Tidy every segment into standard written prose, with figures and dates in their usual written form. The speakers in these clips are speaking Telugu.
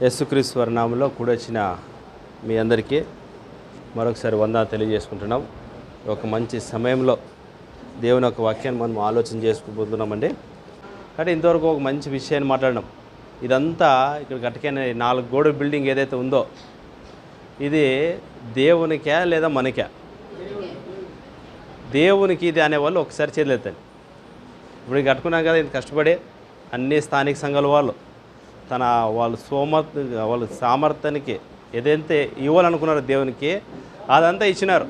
యేసుక్రీస్తు వారి నామములో కూడొచ్చిన మీ అందరికీ మరొకసారి వందనాలు తెలియజేసుకుంటున్నాం. ఒక మంచి సమయంలో దేవుని యొక్క వాక్యాన్ని మనం ఆలోచన చేసుకుపోతున్నామండి. అంటే ఇంతవరకు ఒక మంచి విషయాన్ని మాట్లాడినాం. ఇదంతా ఇక్కడ కట్టుకైన 4 గోడల బిల్డింగ్ ఏదైతే ఉందో ఇది దేవునికా లేదా మనకా? దేవునికి ఇది అనేవాళ్ళు ఒకసారి చేతులెత్తండి. ఇప్పుడు కట్టుకున్నాం కదా, ఇంత కష్టపడి అన్ని స్థానిక సంఘాల వాళ్ళు వాళ్ళ సామర్థ్యానికి ఏదైతే ఇవ్వాలనుకున్నారో దేవునికి అదంతా ఇచ్చినారు.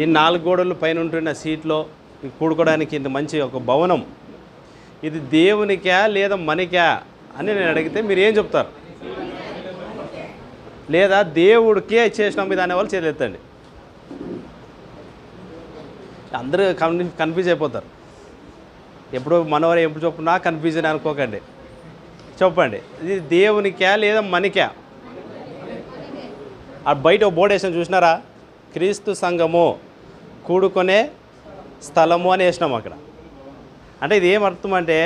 ఈ 4 గోడల పైన ఉంటున్న సీట్లో కూడుకోవడానికి ఇంత మంచి ఒక భవనం ఇది దేవునికా లేదా మనకా అని నేను అడిగితే మీరు ఏం చెప్తారు? లేదా దేవుడికే చేసినాం ఇది అనేవాళ్ళు చేతులెత్తండి. అందరూ కన్ఫ్యూజ్ అయిపోతారు. ఎప్పుడు మనవారు ఎప్పుడు చెప్పున్నా కన్ఫ్యూజన్ అనుకోకండి. చెప్పండి, ఇది దేవునికా లేదా మనకా? ఆ బయట బోర్డు వేసిన చూసినారా? క్రీస్తు సంఘము కూడుకునే స్థలము అని వేసినాము అక్కడ. అంటే ఇది ఏం అర్థం అంటే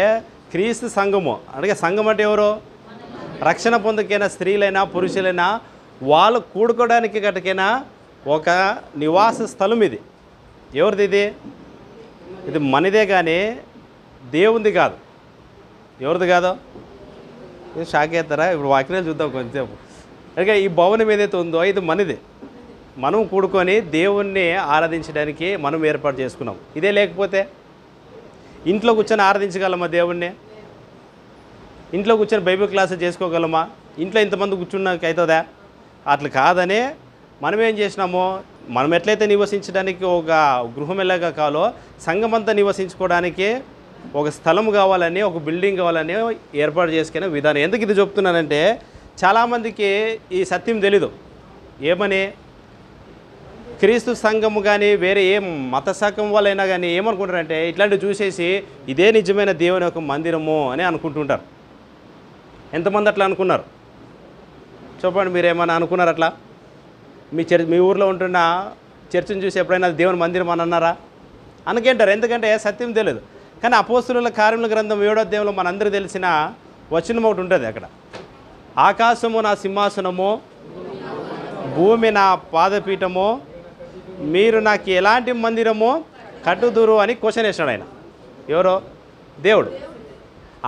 క్రీస్తు సంఘము అంటే సంఘం అంటే ఎవరు? రక్షణ పొందకైనా స్త్రీలైనా పురుషులైనా వాళ్ళు కూడుకోవడానికి గట్టకైనా ఒక నివాస స్థలం ఇది. ఎవరిది ఇది? ఇది మనదే కానీ దేవుంది కాదు. ఎవరిది కాదు? షాక్ అవుతారా? ఇప్పుడు వాక్యాలు చూద్దాం కొంచెంసేపు. అందుకే ఈ భవనం ఏదైతే ఉందో ఇది మనది. మనం కూడుకొని దేవుణ్ణి ఆరాధించడానికి మనం ఏర్పాటు చేసుకున్నాం. ఇదే లేకపోతే ఇంట్లో కూర్చొని ఆరాధించగలమా దేవుణ్ణి? ఇంట్లో కూర్చొని బైబిల్ క్లాసులు చేసుకోగలమా? ఇంట్లో ఇంతమంది కూర్చున్నాక అవుతుందా? అట్లా కాదని మనం ఏం చేసినామో, మనం ఎట్లయితే నివసించడానికి ఒక గృహం ఎలాగా కావాలో సంఘమంతా నివసించుకోవడానికి ఒక స్థలం కావాలని, ఒక బిల్డింగ్ కావాలని ఏర్పాటు చేసుకునే విధానం. ఎందుకు ఇది చెప్తున్నానంటే చాలామందికి ఈ సత్యం తెలీదు. ఏమని? క్రీస్తు సంఘము కానీ వేరే ఏ మత సంఘం వాళ్ళైనా కానీ ఏమనుకుంటారంటే ఇట్లాంటివి చూసేసి ఇదే నిజమైన దేవుని యొక్క మందిరము అని అనుకుంటుంటారు. ఎంతమంది అట్లా అనుకున్నారు? చెప్పండి, మీరు ఏమైనా అనుకున్నారు అట్లా? మీ ఊర్లో ఉంటున్న చర్చిని చూసి ఎప్పుడైనా దేవుని మందిరం అని అన్నారా? అనుకుంటారు. ఎందుకంటే సత్యం తెలియదు. కానీ అపోస్తుల కార్యముల గ్రంథం 7వ అధ్యాయంలో మనందరికీ తెలిసిన వచనం ఒకటి ఉంటుంది అక్కడ. ఆకాశము నా సింహాసనము, భూమి నా పాదపీఠము, మీరు నాకు ఎలాంటి మందిరము కట్టుదురు అని క్వశ్చన్ వేసినాడు ఆయన. ఎవరో? దేవుడు.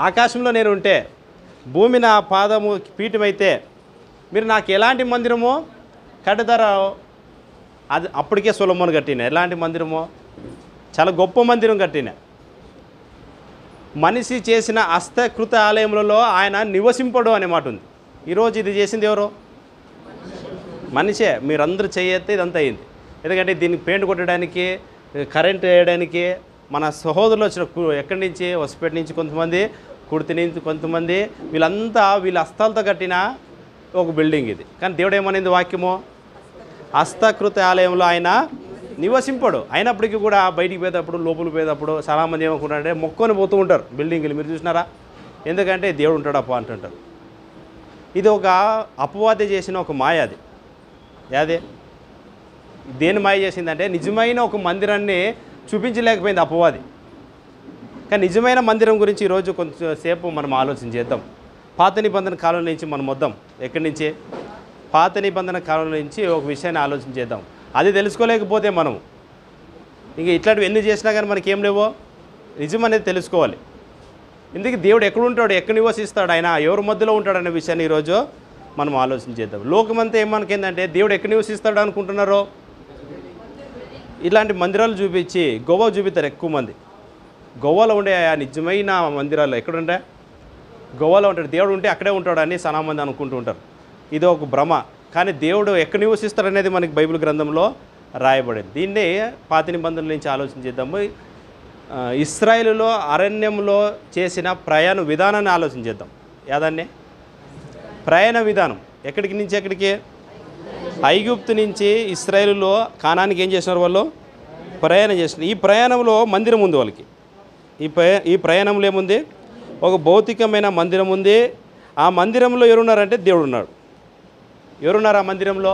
ఆకాశంలో నేను ఉంటే, భూమి నా పాదము పీఠమైతే మీరు నాకు ఎలాంటి మందిరము కట్టుతారో? అది అప్పటికే సొలొమోను కట్టిన ఎలాంటి మందిరమో? చాలా గొప్ప మందిరం కట్టిన. మనిషి చేసిన హస్తకృత ఆలయములలో ఆయన నివసింపడు అనే మాట ఉంది. ఈరోజు ఇది చేసింది ఎవరు? మనిషే. మీరందరూ చేయతే ఇదంతా అయింది. ఎందుకంటే దీన్ని పెయింట్ కొట్టడానికి, కరెంట్ వేయడానికి మన సహోదరులు వచ్చిన ఎక్కడి నుంచి, వసిపేట నుంచి కొంతమంది, కుర్తి నుంచి కొంతమంది, వీళ్ళంతా వీళ్ళ హస్తాలతో కట్టిన ఒక బిల్డింగ్ ఇది. కానీ దేవుడు ఏమనేది వాక్యము? హస్తకృత ఆలయంలో ఆయన నివసింపడు. అయినప్పటికీ కూడా బయటికి పోయేటప్పుడు, లోపలికి పోయేటప్పుడు చాలామంది ఏమనుకుంటారంటే మొక్కొని పోతూ ఉంటారు బిల్డింగ్లు. మీరు చూసినారా? ఎందుకంటే దేవుడు ఉంటాడు అప్ప అంటుంటారు. ఇది ఒక అపవాది చేసిన ఒక మాయ. అది అదే దేని మాయ చేసిందంటే నిజమైన ఒక మందిరాన్ని చూపించలేకపోయింది అపవాది. కానీ నిజమైన మందిరం గురించి ఈరోజు కొంచెంసేపు మనం ఆలోచన చేద్దాం. పాత నిబంధన కాలం నుంచి మనం వద్దాం. ఎక్కడి నుంచి? పాత నిబంధన కాలం నుంచి ఒక విషయాన్ని ఆలోచన చేద్దాం. అది తెలుసుకోలేకపోతే మనం ఇంక ఇట్లాంటివి ఎన్ని చేసినా కానీ మనకేం లేవో నిజం అనేది తెలుసుకోవాలి. ఇందుకు దేవుడు ఎక్కడ ఉంటాడు, ఎక్కడ నివసిస్తాడు, ఆయన ఎవరి మధ్యలో ఉంటాడు అనే విషయాన్ని ఈరోజు మనం ఆలోచన చేద్దాం. లోకమంతా ఏమనుకుందంటే దేవుడు ఎక్కడ నివసిస్తాడు అనుకుంటున్నారో ఇలాంటి మందిరాలు చూపించి గోవా చూపిస్తారు ఎక్కువ మంది. గోవాలో ఉండే ఆ నిజమైన మందిరాలు ఎక్కడుంటే గోవాలో ఉంటాడు. దేవుడు ఉంటే అక్కడే ఉంటాడని చాలా మంది అనుకుంటూ ఉంటారు. ఇది ఒక భ్రమ. కానీ దేవుడు ఎక్కడ నివసిస్తాడు అనేది మనకి బైబిల్ గ్రంథంలో రాయబడింది. దీన్నే పాత నిబంధనల నుంచి ఆలోచన చేద్దాము. ఇశ్రాయేలులో అరణ్యంలో చేసిన ప్రయాణ విధానాన్ని ఆలోచన చేద్దాం. ఏదాన్ని? ప్రయాణ విధానం. ఎక్కడికి నుంచి ఎక్కడికి? ఐగుప్తు నుంచి ఇశ్రాయేలులో కానానికి ఏం చేసినారు? వాళ్ళు ప్రయాణం చేసినారు. ఈ ప్రయాణంలో మందిరం ఉంది వాళ్ళకి. ఈ ప్రయాణంలో ఏముంది? ఒక భౌతికమైన మందిరం ఉంది. ఆ మందిరంలో ఎవరున్నారంటే దేవుడు ఉన్నాడు. ఎవరున్నారు ఆ మందిరంలో?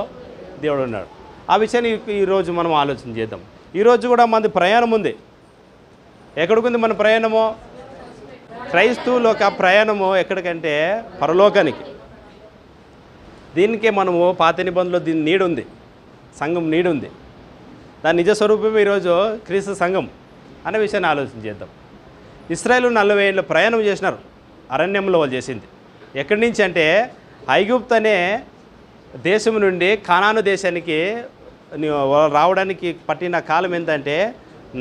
దేవుడు ఉన్నాడు. ఆ విషయాన్ని ఈరోజు మనం ఆలోచన చేద్దాం. ఈరోజు కూడా మనది ప్రయాణం ఉంది. ఎక్కడికి ఉంది మన ప్రయాణము? క్రైస్తవుల యొక్క ప్రయాణము ఎక్కడికంటే పరలోకానికి. దీనికే మనము పాత నిబంధనలో దీని నీడుంది, సంఘం నీడుంది. దాని నిజ స్వరూపమే ఈరోజు క్రీస్తు సంఘం అనే విషయాన్ని ఆలోచన చేద్దాం. ఇశ్రాయేలు 40 ఏళ్ళు ప్రయాణం చేసినారు, అరణ్యంలో వాళ్ళు చేసింది. ఎక్కడి నుంచి అంటే ఐగుప్తు అనే దేశం నుండి కానాను దేశానికి రావడానికి పట్టిన కాలం ఏంటంటే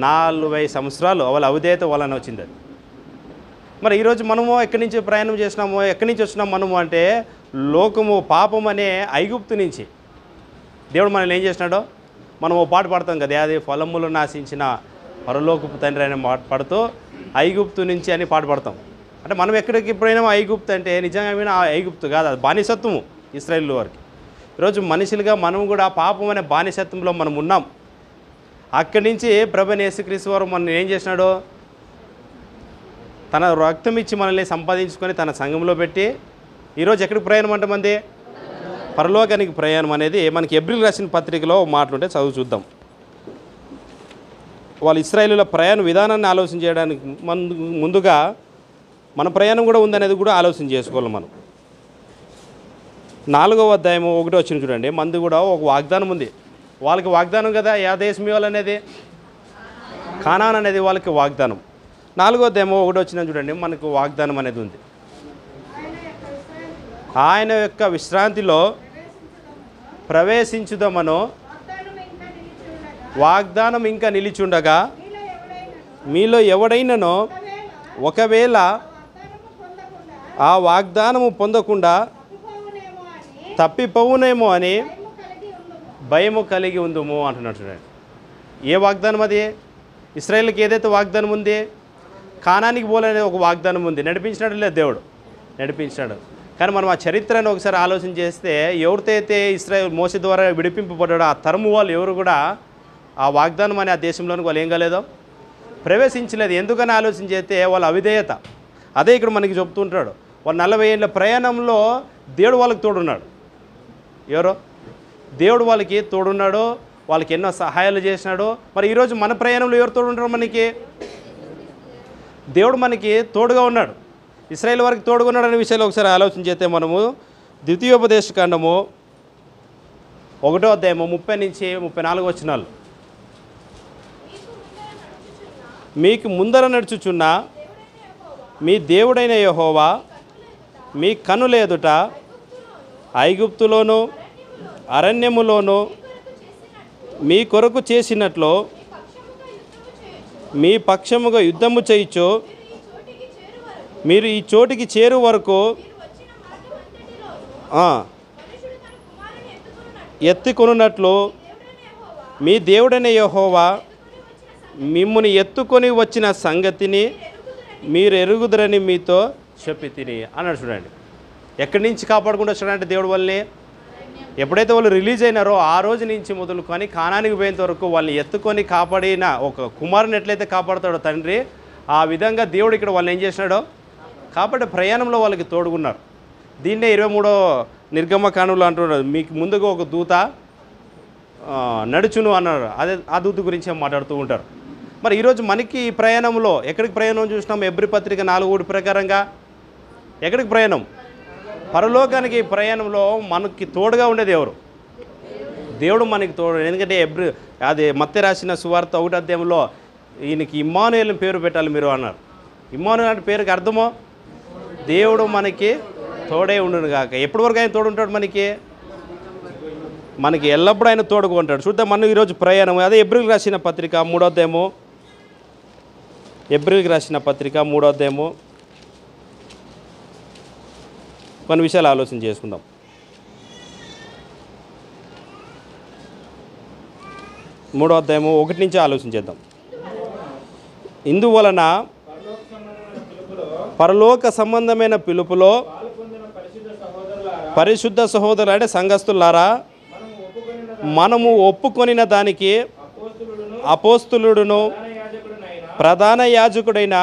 40 సంవత్సరాలు వాళ్ళ అవిధేయత వలన వచ్చింది అది. మరి ఈరోజు మనము ఎక్కడి నుంచి ప్రయాణం చేసినాము, ఎక్కడి నుంచి వచ్చినాం మనము అంటే లోకము పాపం అనే ఐగుప్తు నుంచి దేవుడు మనల్ని ఏం చేసినాడో మనం ఓ పాట పాడతాం కదా, అది ఫలములు నాశించిన పరలోకపు తండ్రి అనే మాట పాడుతూ ఐగుప్తు నుంచి అని పాట పాడతాం. అంటే మనం ఎక్కడికి పోయినామో ఐగుప్తు అంటే నిజంగా ఐగుప్తు కాదు, అది బానిసత్వము ఇశ్రాయేలు వారికి. ఈరోజు మనుషులుగా మనం కూడా పాపం అనే బానిసత్వంలో మనం ఉన్నాం. అక్కడి నుంచి ప్రభువైన యేసుక్రీస్తు వారు మనల్ని ఏం చేసినాడో తన రక్తం ఇచ్చి మనల్ని సంపాదించుకొని తన సంఘంలో పెట్టి ఈరోజు ఎక్కడికి ప్రయాణం అంటామంది? పరలోకానికి ప్రయాణం అనేది మనకి ఎబ్రిల్ రాసిన పత్రికలో మాటలుంటే చదువు చూద్దాం. వాళ్ళు ఇశ్రాయేలుల ప్రయాణ విధానాన్ని ఆలోచన చేయడానికి ముందుగా మన ప్రయాణం కూడా ఉందనేది కూడా ఆలోచన చేసుకోవాలి మనం. 4వ అధ్యాయం 1 వచ్చిన చూడండి. మంది కూడా ఒక వాగ్దానం ఉంది, వాళ్ళకి వాగ్దానం కదా. యా దేశం ఇవ్వాలనేది కానాన్ అనేది వాళ్ళకి వాగ్దానం. 4వ అధ్యాయం 1 వచ్చిన చూడండి, మనకు వాగ్దానం అనేది ఉంది. ఆయన యొక్క విశ్రాంతిలో ప్రవేశించుదామను వాగ్దానం ఇంకా నిలిచుండగా మీలో ఎవడైనానో ఒకవేళ ఆ వాగ్దానము పొందకుండా తప్పిపోవునేమో అని భయము కలిగి ఉందుము అంటున్నాడు చూడండి. ఏ వాగ్దానం అది? ఇశ్రాయేలుకి ఏదైతే వాగ్దానం ఉంది, కానానికి పోలనే ఒక వాగ్దానం ఉంది. నడిపించినాడు లేదు, దేవుడు నడిపించినాడు. కానీ మనం ఆ చరిత్రను ఒకసారి ఆలోచన చేస్తే ఎవరితో అయితే ఇశ్రాయేలు మోసే ద్వారా విడిపింపబడ్డాడో ఆ తరము వాళ్ళు ఎవరు కూడా ఆ వాగ్దానం అనే ఆ దేశంలోనికి వాళ్ళు ఏం కాలేదో ప్రవేశించలేదు. ఎందుకని ఆలోచన చేస్తే వాళ్ళ అవిధేయత. అదే ఇక్కడ మనకి చెప్తుంటాడు. వాళ్ళు 40 ఏళ్ళ ప్రయాణంలో దేవుడు వాళ్ళకి తోడున్నాడు. ఎవరో దేవుడు వాళ్ళకి తోడున్నాడు, వాళ్ళకి ఎన్నో సహాయాలు చేసినాడు. మరి ఈరోజు మన ప్రయాణంలో ఎవరు తోడుంటారు? మనకి దేవుడు మనకి తోడుగా ఉన్నాడు. ఇశ్రాయేలు వారికి తోడుగా ఉన్నాడు అనే విషయాలు ఒకసారి ఆలోచన చేస్తే మనము ద్వితీయోపదేశకాండము 1వ అధ్యాయము 30 నుంచి 34 వచనాలు. మీకు ముందర నడుచుచున్న మీ దేవుడైన యెహోవా మీ కన్నుల ఎదుట ఐగుప్తులోను అరణ్యములోను మీ కొరకు చేసినట్లు మీ పక్షముగా యుద్ధము చేయుచు మీరు ఈ చోటికి చేరు వరకు ఎత్తుకొనున్నట్లు మీ దేవుడైన యెహోవా మిమ్ముని ఎత్తుకొని వచ్చిన సంగతిని మీరు ఎరుగుదరని మీతో చెప్పి తిని అన్నాడు చూడండి. ఎక్కడి నుంచి కాపాడుకుంటూ వచ్చాడంటే దేవుడు వాళ్ళని ఎప్పుడైతే వాళ్ళు రిలీజ్ అయినారో ఆ రోజు నుంచి మొదలుకొని కానానికి పోయేంత వరకు వాళ్ళని ఎత్తుకొని కాపాడిన ఒక కుమారుని ఎట్లయితే కాపాడుతాడో తండ్రి, ఆ విధంగా దేవుడు ఇక్కడ వాళ్ళని ఏం చేసినాడో కాబట్టి ప్రయాణంలో వాళ్ళకి తోడుగున్నారు. దీన్నే 23వ నిర్గమకాండంలో అంటున్నారు, మీకు ముందుగా ఒక దూత నడుచును అన్నారు. అదే ఆ దూత గురించి మాట్లాడుతూ ఉంటారు. మరి ఈరోజు మనకి ఈ ప్రయాణంలో ఎక్కడికి ప్రయాణం చూసినాం? ఎబ్రి పత్రిక 4:3 ప్రకారంగా ఎక్కడికి ప్రయాణం? పరలోకానికి ప్రయాణంలో మనకి తోడుగా ఉండేది ఎవరు? దేవుడు మనకి తోడు. ఎందుకంటే అది మత్తయి రాసిన సువార్త 1వ అధ్యాయంలో ఈయనకి ఇమ్మానుయేలు పేరు పెట్టాలి మీరు అన్నారు. ఇమ్మానుయేలు అంటే పేరుకి అర్థమో దేవుడు మనకి తోడే ఉండును గాక. ఎప్పటి వరకు ఆయన తోడు ఉంటాడు? మనకి ఎల్లప్పుడూ ఆయన తోడుగా ఉంటాడు. చూద్దాం మనం ఈరోజు ప్రయాణం. అదే ఎబ్రిల్కి రాసిన పత్రిక 3వ అధ్యాయము, ఎబ్రిల్కి రాసిన పత్రిక 3వ అధ్యాయము కొన్ని విషయాలు ఆలోచన చేసుకుందాం. మూడో అధ్యాయము 1 నుంచి ఆలోచన చేద్దాం. ఇందువలన పరలోక సంబంధమైన పిలుపులో పరిశుద్ధ సహోదరులు అంటే సంఘస్థులారా, మనము ఒప్పుకొనిన దానికి అపోస్తులుడును ప్రధాన యాజకుడైన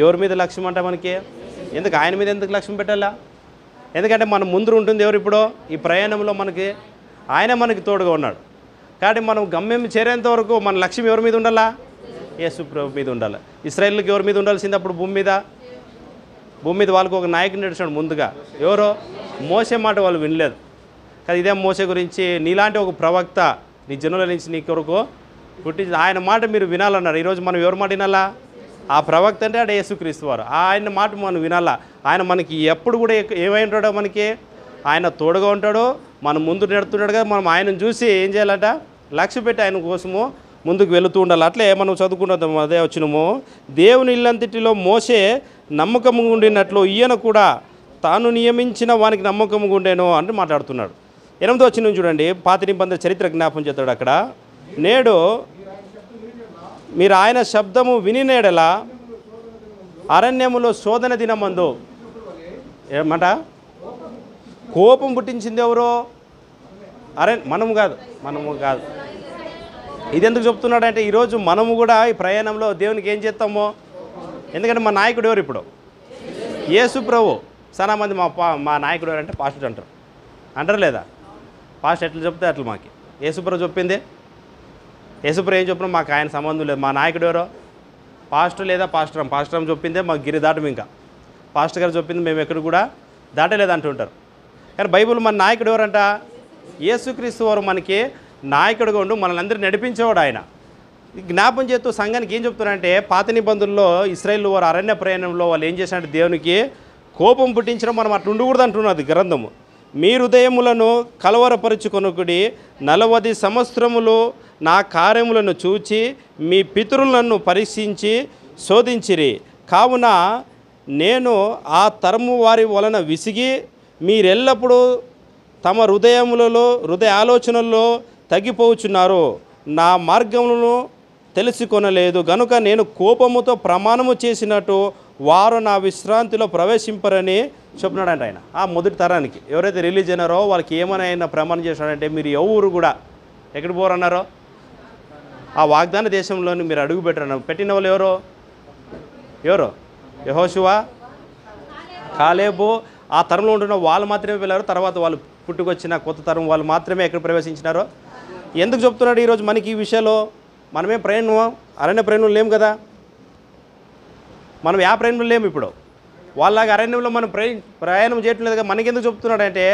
ఎవరి మీద లక్ష్యం అంట మనకి? ఎందుకు ఆయన మీద ఎందుకు లక్ష్యం పెట్టాలా? ఎందుకంటే మన ముందు ఉంటుంది ఎవరు? ఇప్పుడు ఈ ప్రయాణంలో మనకి ఆయన మనకి తోడుగా ఉన్నాడు. కాబట్టి మనం గమ్యం చేరేంత వరకు మన లక్ష్యం ఎవరి మీద ఉండాలా? యేసు ప్రభు మీద ఉండాలి. ఇశ్రాయేలుకి ఎవరి మీద ఉండాల్సింది అప్పుడు భూమి మీద? భూమి మీద వాళ్ళకు ఒక నాయకుడు నడిచాడు ముందుగా. ఎవరో? మోసే మాట వాళ్ళు వినలేదు. కానీ ఇదే మోసే గురించి నీలాంటి ఒక ప్రవక్త నీ జనుల నుంచి నీ కొరకు పుట్టించి ఆయన మాట మీరు వినాలన్నారు. ఈరోజు మనం ఎవరి మాట వినాలా? ఆ ప్రవక్త అంటే ఆడ యేసుక్రీస్తు వారు. ఆయన మాట మనం వినాలా. ఆయన మనకి ఎప్పుడు కూడా ఏమై ఉంటాడో మనకి ఆయన తోడుగా ఉంటాడో మనం ముందు నెడుతున్నాడు కదా. మనం ఆయనను చూసి ఏం చేయాలంట? లక్ష్య పెట్టి ఆయన కోసము ముందుకు వెళుతూ ఉండాలి. అట్లే మనం చదువుకుంటాం అదే వచ్చినము. దేవుని ఇల్లంతటిలో మోసే నమ్మకముగా ఉండినట్లు ఈయన కూడా తాను నియమించిన వానికి నమ్మకముగా ఉండేను అని మాట్లాడుతున్నాడు. 8వ వచనం చూడండి. పాత నిబంధన చరిత్ర జ్ఞాపం చేస్తాడు అక్కడ. నేడు మీరు ఆయన శబ్దము వినినేడలా అరణ్యములో శోధన దినమందు ఏమంట కోపం పుట్టించింది ఎవరో? మనము కాదు. ఇది ఎందుకు చెప్తున్నాడంటే ఈరోజు మనము కూడా ఈ ప్రయాణంలో దేవునికి ఏం చేస్తామో. ఎందుకంటే మా నాయకుడు ఎవరు? ఇప్పుడు యేసు ప్రభు. చాలా మంది మా నాయకుడు ఎవరంటే పాస్టర్ అంటారు లేదా? పాస్టర్ ఎట్లా చెప్తే అట్లా మాకు యేసు ప్రభు చెప్పింది. యేసు ప్రభు ఏం చెప్పినా మాకు ఆయన సంబంధం లేదు. మా నాయకుడు ఎవరో? పాస్టర్ లేదా పాస్టర్ చెప్పిందే మాకు గిరి దాటం. ఇంకా పాస్టర్ గారు చెప్పింది మేము ఎక్కడ కూడా దాటలేదు అంటుంటారు. కానీ బైబిల్ మన నాయకుడు ఎవరంట? యేసుక్రీస్తు వారు మనకి నాయకుడిగా ఉండు మనల్ని అందరూ నడిపించేవాడు ఆయన. జ్ఞాపం చేస్తూ సంఘానికి ఏం చెప్తున్నారంటే పాత నిబంధనలో ఇశ్రాయేల్ వారు అరణ్య ప్రయాణంలో వాళ్ళు ఏం చేశారంటే దేవునికి కోపం పుట్టించడం మనం అట్లా ఉండకూడదు అంటున్నది గ్రంథము. మీ హృదయములను కలవరపరుచుకొనుకుడి 40 సంవత్సరములు నా కార్యములను చూచి మీ పితరులను పరీక్షించి శోధించిరి. కావున నేను ఆ తరము వారి వలన విసిగి మీరెల్లప్పుడూ తమ హృదయ ఆలోచనల్లో తగ్గిపోచున్నారు. నా మార్గములను తెలుసుకొనలేదు గనుక నేను కోపముతో ప్రమాణము చేసినట్టు వారు నా విశ్రాంతిలో ప్రవేశింపరని చెప్తున్నాడంట ఆయన. ఆ మొదటి తరానికి ఎవరైతే రిలీజ్ అయినారో వాళ్ళకి ఏమైనా ఆయన ప్రమాణం చేసినాడంటే మీరు ఎవరు కూడా ఎక్కడ పోరన్నారో ఆ వాగ్దాన దేశంలోని మీరు అడుగు పెట్టరన్నారు. పెట్టిన వాళ్ళు ఎవరో? యెహోషువ, కాలేబు. ఆ తరంలో ఉంటున్న వాళ్ళు మాత్రమే వెళ్ళారు. తర్వాత వాళ్ళు పుట్టుకొచ్చిన కొత్త తరం వాళ్ళు మాత్రమే ఎక్కడ ప్రవేశించినారో. ఎందుకు చెప్తున్నాడు ఈరోజు మనకి ఈ విషయంలో? మనమే అరణ్య ప్రయాణం లేము కదా. మనం ప్రయాణం లేము. ఇప్పుడు వాళ్ళలాగా అరణ్యంలో మనం ప్రయాణం చేయట్లేదు కదా. మనకెందుకు చెప్తున్నాడంటే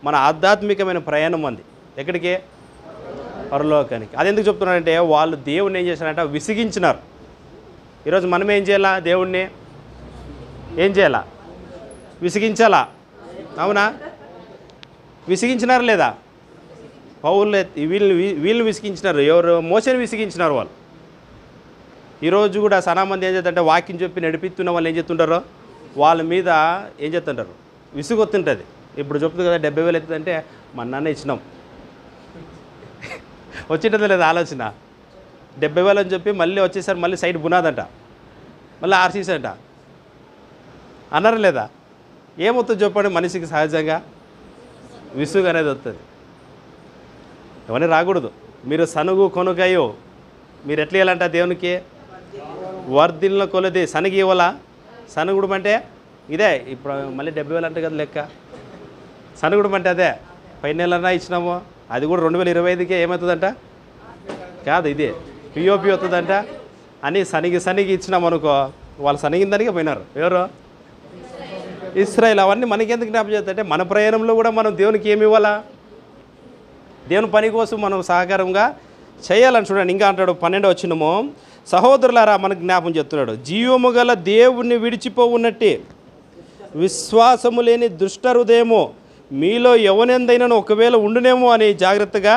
మన ఆధ్యాత్మికమైన ప్రయాణం అంది ఎక్కడికి? పరలోకానికి. అది ఎందుకు చెప్తున్నాడంటే వాళ్ళు దేవుణ్ణి ఏం చేశారంటే విసిగించినారు. ఈరోజు మనం ఏం చేయాలా? దేవుణ్ణి ఏం చేయాలా? విసిగించాలా. అవునా? విసిగించినారు లేదా? పౌలు వీళ్ళని విసిగించినారు. ఎవరు? మోసేని విసిగించినారు వాళ్ళు. ఈరోజు కూడా చాలా మంది ఏం చేస్తుంటే వాక్యం చెప్పి నడిపిస్తున్న వాళ్ళు ఏం చేస్తుంటారో వాళ్ళ మీద ఏం చేస్తుంటారు? విసుగొస్తుంటుంది. ఇప్పుడు చెప్తుంది కదా 70,000 అవుతుందంటే మా నాన్న ఇచ్చినాం వచ్చింటుందో లేదా ఆలోచన. 70,000 అని చెప్పి మళ్ళీ వచ్చేసరి మళ్ళీ సైడ్ బునాదంట, మళ్ళీ ఆర్సీస్ అంట అన్నారు లేదా? ఏమవుతుంది చెప్పండి? మనిషికి సహజంగా విసుగు అనేది వస్తుంది. ఎవరిని రాకూడదు. మీరు సనుగు కొనుగయ్యో మీరు ఎట్లా ఇవ్వాలంట దేవునికి? వర్ధిల్ల కొలది సనిగి ఇవ్వాలా? సనుగుడు అంటే ఇదే. ఇప్పుడు మళ్ళీ 70,000 అంటే కదా లెక్క. సనుగుడు అంటే అదే. పై నెలన్నా ఇచ్చినాము, అది కూడా 2025కే ఏమవుతుందంట? కాదు, ఇదే పిఓపి అవుతుందంట అని సనిగి ఇచ్చినాం అనుకో. వాళ్ళు సనిగిందానికే పోయినారు. ఎవరు? ఇశ్రాయేల్. అవన్నీ మనకెందుకు జ్ఞాపకం చేస్తాయంటే మన ప్రయాణంలో కూడా మనం దేవునికి ఏమి ఇవ్వాలా? దేవుని పని కోసం మనం సహకారంగా చేయాలని చూడండి. ఇంకా అంటాడు 12వ వచనము, సహోదరులారా మనకు జ్ఞాపం చెప్తున్నాడు, జీవము గల దేవుణ్ణి విడిచిపోవున్నట్టే విశ్వాసము లేని దుష్ట హృదయము మీలో ఎవనెందైనా ఒకవేళ ఉండునేమో అని జాగ్రత్తగా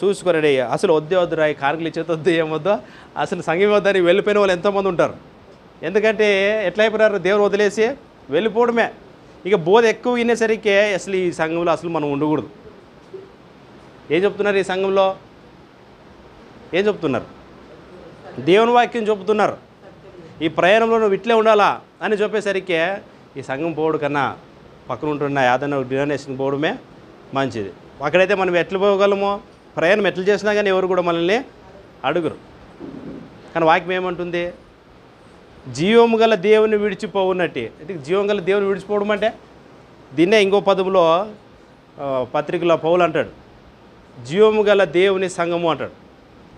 చూసుకున్నాడు. అసలు వద్దురా ఈ కానుకలు ఇచ్చేది వద్దు, ఏమొద్దో అసలు సంఘం వద్దని వెళ్ళిపోయిన వాళ్ళు ఎంతోమంది ఉంటారు. ఎందుకంటే ఎట్లా అయిపోయినారు? దేవుడు వదిలేసి వెళ్ళిపోవడమే. ఇక బోధ ఎక్కువ వినేసరికి అసలు ఈ సంఘంలో అసలు మనం ఉండకూడదు. ఏం చెప్తున్నారు? ఈ సంఘంలో ఏం చెప్తున్నారు? దేవుని వాక్యం చెప్తున్నారు. ఈ ప్రయాణంలో నువ్వు ఇట్లే ఉండాలా అని చెప్పేసరికి ఈ సంఘం పోవడం కన్నా పక్కన ఉంటున్న ఏదైనా డినామినేషన్ పోవడమే మంచిది. అక్కడైతే మనం ఎట్లా పోగలమో, ప్రయాణం ఎట్లా చేసినా కానీ ఎవరు కూడా మనల్ని అడుగురు. కానీ వాక్యం ఏమంటుంది? జీవము గల దేవుని విడిచిపోవున్నట్టు. అంటే జీవం గల దేవుని విడిచిపోవడం అంటే దీన్నే ఇంకో పదములో పత్రికలో పౌలు అంటాడు, జీవము గల దేవుని సంఘము అంటాడు.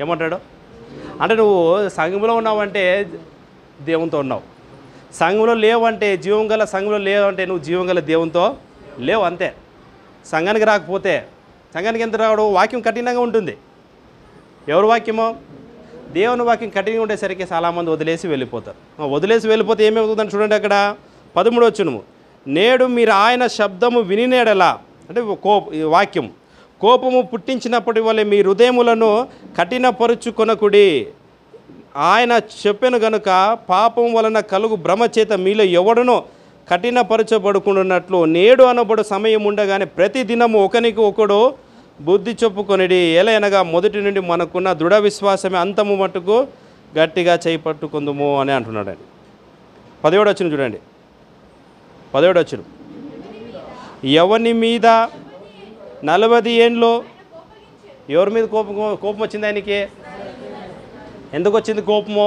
ఏమంటాడు అంటే నువ్వు సంఘంలో ఉన్నావంటే దేవునితో ఉన్నావు, సంఘంలో లేవంటే, జీవం గల సంఘంలో లేవంటే నువ్వు జీవం గల దేవునితో లేవు అంతే. సంఘానికి రాకపోతే, సంఘానికి ఎంత రావడం, వాక్యం కఠినంగా ఉంటుంది. ఎవరి వాక్యమో? దేవుని వాక్యం కఠినంగా ఉండేసరికి చాలామంది వదిలేసి వెళ్ళిపోతారు. వదిలేసి వెళ్ళిపోతే ఏమవుతుందని చూడండి అక్కడ 13వ వచనము. నేడు మీరు ఆయన శబ్దము వినినేడలా, అంటే వాక్యం, కోపము పుట్టించినప్పటి వల్ల మీ హృదయములను కఠినపరుచుకొనకుడి. ఆయన చెప్పెను గనుక పాపం వలన కలుగు భ్రమ చేత మీలో ఎవడునో కఠినపరచబడుకున్నట్లు నేడు అనబడు సమయం ఉండగానే ప్రతి దినము ఒకనికి ఒకడు బుద్ధి చెప్పుకొనిడి. ఎలయనగా మొదటి నుండి మనకున్న దృఢ విశ్వాసమే అంతము మట్టుకు గట్టిగా చేపట్టుకుందుము అని అంటున్నాడండి. 17వ వచనం చూడండి. 17వ వచనం. ఎవని మీద 40 ఏండ్లో, ఎవరి మీద కోపం వచ్చింది ఆయనకి? ఎందుకు వచ్చింది కోపము?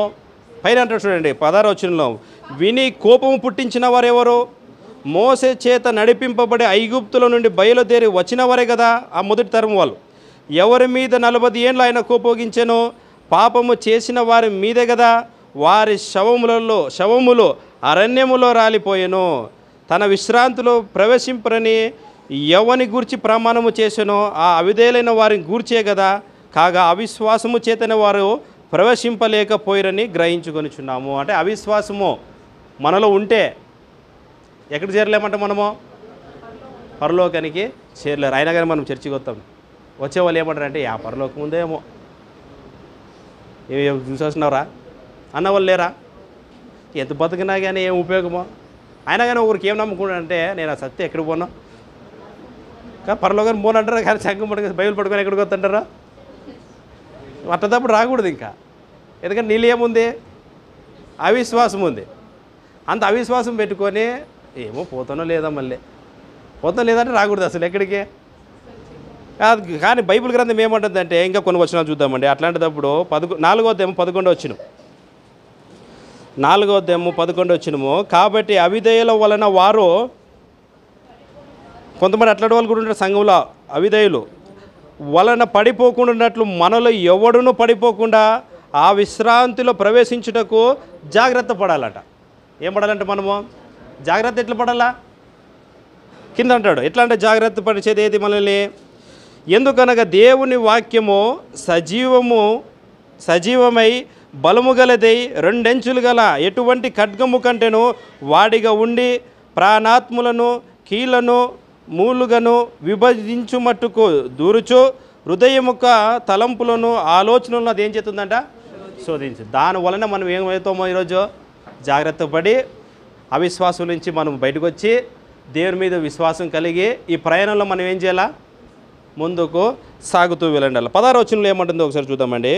పైన అంటాడు చూడండి 16వ వచనంలో, విని కోపము పుట్టించిన వారెవరు? మోసే చేత నడిపింపబడే ఐగుప్తుల నుండి బయలుదేరి వచ్చిన వారే కదా ఆ మొదటి తరం వాళ్ళు. ఎవరి మీద 40 ఏండ్లు ఆయన కోపగించెనో పాపము చేసిన వారి మీదే కదా వారి శవములు అరణ్యములో రాలిపోయెను. తన విశ్రాంతిలో ప్రవేశింపరని ఎవని గూర్చి ప్రమాణము చేసెనో ఆ అవిధేయులైన వారిని గూర్చే కదా. కాగా అవిశ్వాసము చేతనే వారు ప్రవేశింపలేకపోయిరని గ్రహించుకొనిచున్నాము. అంటే అవిశ్వాసము మనలో ఉంటే ఎక్కడ చేరలేమంటే మనము పరలోకానికి చేరలేరు. అయినా కానీ మనం చర్చికి వస్తాం. వచ్చేవాళ్ళు ఏమంటారంటే ఆ పరలోకం ఉందేమో, ఏమి చూసేస్తున్నావురా అన్నవాళ్ళు లేరా? ఎంత బతికినా కానీ ఏం ఉపయోగమో? అయినా కానీ ఒకరికి ఏం నమ్ముకుంటారంటే నేను ఆ సత్యం ఎక్కడికి పోనా, కానీ పరలోకాన్ని పోనంటారా, కానీ సంఘం పట్టుకొని బైబిల్ పట్టుకొని ఎక్కడికి వస్తుంటారా? అట్టదప్పుడు రాకూడదు ఇంకా. ఎందుకంటే నీళ్ళు ఏముంది? అవిశ్వాసం ఉంది. అంత అవిశ్వాసం పెట్టుకొని ఏమో పోతానో లేదా, మళ్ళీ పోతానో లేదంటే రాకూడదు అసలు ఎక్కడికి. కానీ బైబిల్ గ్రంథం ఏమంటుందంటే ఇంకా కొన్ని వచనాలు చూద్దామండి. అట్లాంటిదప్పుడు 4వ అధ్యాయం 11వ వచనం. 4వ అధ్యాయం 11వ వచనము. కాబట్టి అవిధేయుల వలన వారు, కొంతమంది అట్లాంటి వాళ్ళు కూడా ఉంటారు సంఘంలో, అవిధేయులు వలన పడిపోకుండా మనలో ఎవడును పడిపోకుండా ఆ విశ్రాంతిలో ప్రవేశించుటకు జాగ్రత్త పడాలట. ఏం పడాలంటే మనము జాగ్రత్త ఎట్లా పడాలా? కింద అంటాడు ఎట్లా అంటే జాగ్రత్త పడిచేది ఏది మనల్ని? ఎందుకనగా దేవుని వాక్యము సజీవమై బలము గలదై 2 అంచులు గల ఎటువంటి ఖడ్గము కంటేను వాడిగా ఉండి ప్రాణాత్ములను కీళ్లను మూలుగను విభజించు మట్టుకు దూరుచు హృదయముక తలంపులను ఆలోచనలను అది ఏం చేస్తుందంట? శోధించు. దానివలన మనం ఏమవుతామో ఈరోజు జాగ్రత్త పడి అవిశ్వాసం నుంచి మనం బయటకు వచ్చి దేవుని మీద విశ్వాసం కలిగి ఈ ప్రయాణంలో మనం ఏం చేయాలా? ముందుకు సాగుతూ వెళ్ళండి. 16వ వచనంలో ఏమంటుందో ఒకసారి చూద్దామండి.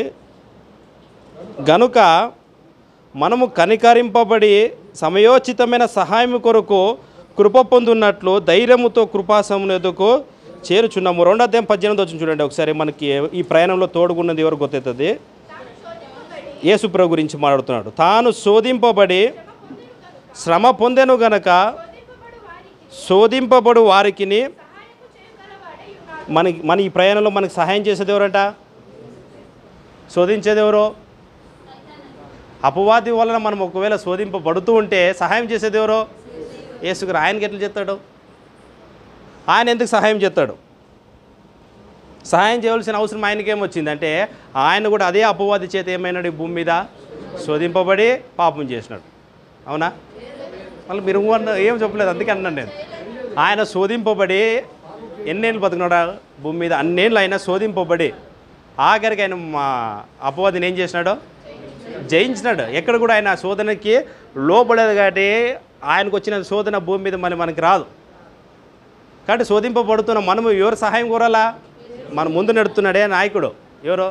గనుక మనము కనికరింపబడి సమయోచితమైన సహాయం కొరకు కృప పొందున్నట్లు ధైర్యముతో కృపాసమును ఎదుకు చేరుచున్నాము. 2వ అధ్యాయం 18వ వచనం చూడండి ఒకసారి. మనకి ఈ ప్రయాణంలో తోడుగున్నది ఎవరు గుర్తవుతుంది? యేసుప్రభు గురించి మాట్లాడుతున్నాడు. తాను శోధింపబడి శ్రమ పొందెను గనక శోధింపబడు వారికి మన ఈ ప్రయాణంలో మనకి సహాయం చేసేది ఎవరంట? శోధించేది ఎవరు? అపవాది వలన మనం ఒకవేళ శోధింపబడుతూ ఉంటే సహాయం చేసేది ఎవరో? యేసుగారు. ఆయనకి ఎట్లా చేస్తాడు? ఆయన ఎందుకు సహాయం చేస్తాడు? సహాయం చేయవలసిన అవసరం ఆయనకేమొచ్చిందంటే ఆయన కూడా అదే అపవాది చేత ఏమైనాడు? ఈ భూమి మీద శోధింపబడి పాపం చేసినాడు. అవునా? మళ్ళీ మీరు ఏం చెప్పలేదు, అందుకే అన్నాను నేను. ఆయన శోధింపబడి ఎన్నేళ్ళు బతికినాడా భూమి మీద? అన్నేళ్ళు ఆయన శోధింపబడి ఆఖరికి ఆయన మా అపవాదిని ఏం చేసినాడు? జయించినాడు. ఎక్కడ కూడా ఆయన శోధనకి లోపడేది కాబట్టి ఆయనకు వచ్చిన శోధన భూమి మీద మనకి రాదు. కాబట్టి శోధింపబడుతున్న మనము ఎవరు సహాయం కోరాలా? మన ముందు నడుస్తున్నాడే నాయకుడు ఎవరు?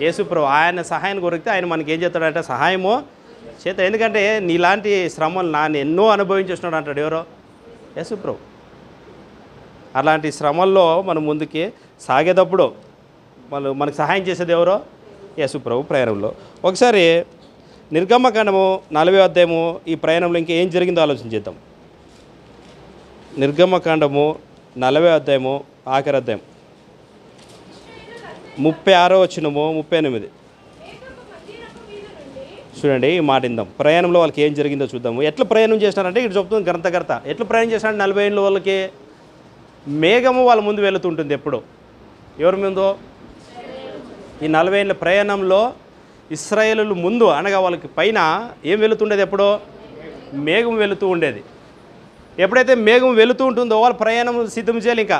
యేసుప్రభు. ఆయన సహాయం కోరితే ఆయన మనకి ఏం చేస్తాడంటే సహాయము చేత. ఎందుకంటే నీలాంటి శ్రమలు నాన్న ఎన్నో అనుభవించేస్తున్నాడు అంటాడు. ఎవరో? యేసుప్రభు. అలాంటి శ్రమల్లో మనం ముందుకి సాగేటప్పుడు మనకు సహాయం చేసేది ఎవరో? యేసుప్రభు ప్రయాణంలో. ఒకసారి నిర్గమకాండము 40వ అధ్యాయము ఈ ప్రయాణంలో ఇంకా ఏం జరిగిందో ఆలోచన చేద్దాం. నిర్గమకాండము 40వ అధ్యాయము ఆఖరి అధ్యాయం 36వ వచనము 38. చూడండి ఈ మాట ఇందాం. ప్రయాణంలో వాళ్ళకి ఏం జరిగిందో చూద్దాము. ఎట్లా ప్రయాణం చేసినారంటే ఇక్కడ చెప్తుంది గ్రంథకర్త. ఎట్లా ప్రయాణం చేసినారు 40 ఏళ్ళ వాళ్ళకి? మేఘము వాళ్ళ ముందు వెళుతుంటుంది ఎప్పుడు. ఎవరి ముందు? ఈ 40 ఏళ్ళ ప్రయాణంలో ఇశ్రాయేలు ముందు అనగా వాళ్ళకి పైన ఏం వెళుతుండేది? ఎప్పుడో మేఘం వెళుతూ ఉండేది. ఎప్పుడైతే మేఘం వెళుతూ ఉంటుందో వాళ్ళ ప్రయాణం సిద్ధం చేయాలి. ఇంకా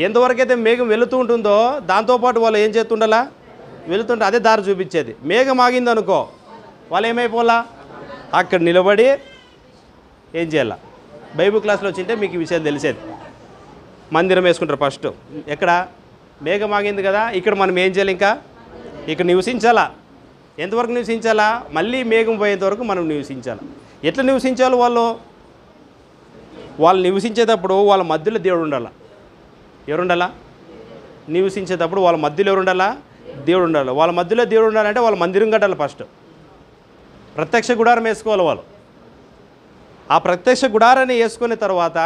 ఎంతవరకైతే మేఘం వెళుతూ ఉంటుందో దాంతోపాటు వాళ్ళు ఏం చేస్తుండాలా? వెళుతుంటే అదే దారి చూపించేది. మేఘం ఆగింది అనుకో, వాళ్ళు ఏమైపోలా? అక్కడ నిలబడి ఏం చేయాల? బైబిల్ క్లాస్లో వచ్చింటే మీకు ఈ విషయాలు తెలిసేది. మందిరం వేసుకుంటారు ఫస్ట్. ఎక్కడ మేఘం ఆగింది కదా, ఇక్కడ మనం ఏం చేయాలి? ఇంకా ఇక్కడ నివసించాలా. ఎంతవరకు నివసించాలా? మళ్ళీ మేఘం పోయేంత వరకు మనం నివసించాలి. ఎట్లా నివసించాలి? వాళ్ళు నివసించేటప్పుడు వాళ్ళ మధ్యలో దేవుడు ఉండాలా. ఎవరు ఉండాలా? నివసించేటప్పుడు వాళ్ళ మధ్యలో ఎవరు ఉండాలా? దేవుడు ఉండాలి. వాళ్ళ మధ్యలో దేవుడు ఉండాలంటే వాళ్ళ మందిరం కట్టాలి ఫస్ట్. ప్రత్యక్ష గుడారం వేసుకోవాలి వాళ్ళు. ఆ ప్రత్యక్ష గుడారాన్ని వేసుకునే తర్వాత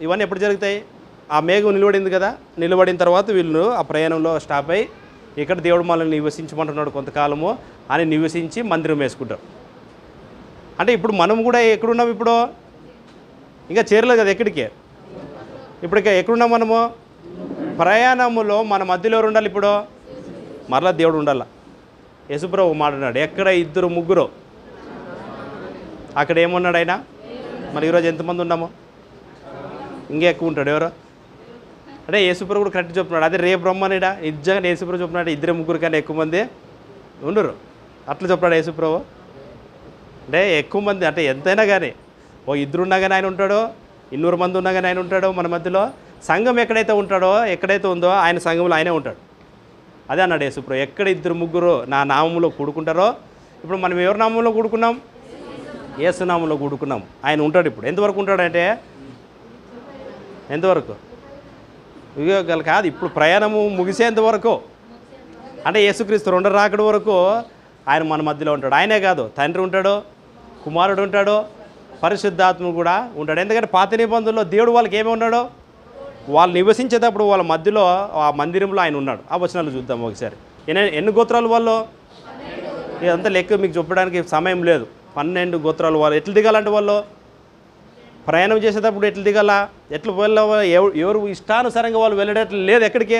ఇవన్నీ ఎప్పుడు జరుగుతాయి? ఆ మేఘం నిలబడింది కదా, నిలబడిన తర్వాత వీళ్ళు ఆ ప్రయాణంలో స్టాప్ అయ్యి ఇక్కడ దేవుడు మనల్ని నివసించమంటున్నాడు కొంతకాలము అని నివసించి మందిరం వేసుకుంటారు. అంటే ఇప్పుడు మనం కూడా ఎక్కడున్నాం? ఇప్పుడు ఇంకా చేరలేదు కదా ఎక్కడికి. ఇప్పుడు ఎక్కడున్నాం మనము? ప్రయాణములో మన మధ్యలో ఎవరు ఉండాలి? ఇప్పుడు మరలా దేవుడు ఉండాల. యేసుప్రభు మాట్లాడాడు, ఎక్కడ 2 3 అక్కడ ఏమన్నాడు ఆయన? మరి ఈరోజు ఎంతమంది ఉన్నాము? ఇంకా ఎక్కువ ఉంటాడు. ఎవరో అంటే యేసుప్రభు కూడా కరెక్ట్ చెప్తున్నాడు. అదే రేపు రమ్మనిడా నిజంగా యేసుప్రభు చెప్తున్నాడు 2 3 కన్నా ఎక్కువ మంది ఉండరు. అట్లా చెప్పాడు యేసుప్రభు. అంటే ఎక్కువ మంది అంటే ఎంతైనా కానీ 2 ఉన్నా కానీ ఆయన ఉంటాడో, 200 మంది ఉన్నా కానీ ఆయన ఉంటాడో. మన మధ్యలో సంఘం ఎక్కడైతే ఉంటాడో, ఎక్కడైతే ఉందో ఆయన సంఘంలో ఆయనే ఉంటాడు. అదే అన్నాడు యేసుప్రభు, ఎక్కడ 2 3 నా నామంలో కూడుకుంటారో. ఇప్పుడు మనం ఎవరి నామంలో కూడుకున్నాం? యేసు నామంలో కూడుకున్నాం. ఆయన ఉంటాడు. ఇప్పుడు ఎంతవరకు ఉంటాడంటే ఎంతవరకు? ఇక కాదు, ఇప్పుడు ప్రయాణము ముగిసేంత వరకు, అంటే యేసుక్రీస్తు 2 రాకడ వరకు ఆయన మన మధ్యలో ఉంటాడు. ఆయనే కాదు, తండ్రి ఉంటాడు, కుమారుడు ఉంటాడు, పరిశుద్ధాత్మ కూడా ఉంటాడు. ఎందుకంటే పాత నిబంధనలో దేవుడు వాళ్ళకి ఏమి ఉన్నాడో, వాళ్ళు నివసించేటప్పుడు వాళ్ళ మధ్యలో ఆ మందిరంలో ఆయన ఉన్నాడు. ఆ వచనాలు చూద్దాం ఒకసారి. ఎన్ని గోత్రాలు వాళ్ళు? ఇదంతా లెక్క మీకు చెప్పడానికి సమయం లేదు. 12 గోత్రాలు వాళ్ళు. ఎట్లా దిగాలంటే వాళ్ళు ప్రయాణం చేసేటప్పుడు ఎట్లా దిగాల? ఎట్లా ఎవరు ఇష్టానుసారంగా వాళ్ళు వెళ్ళేటట్లు లేదు ఎక్కడికి.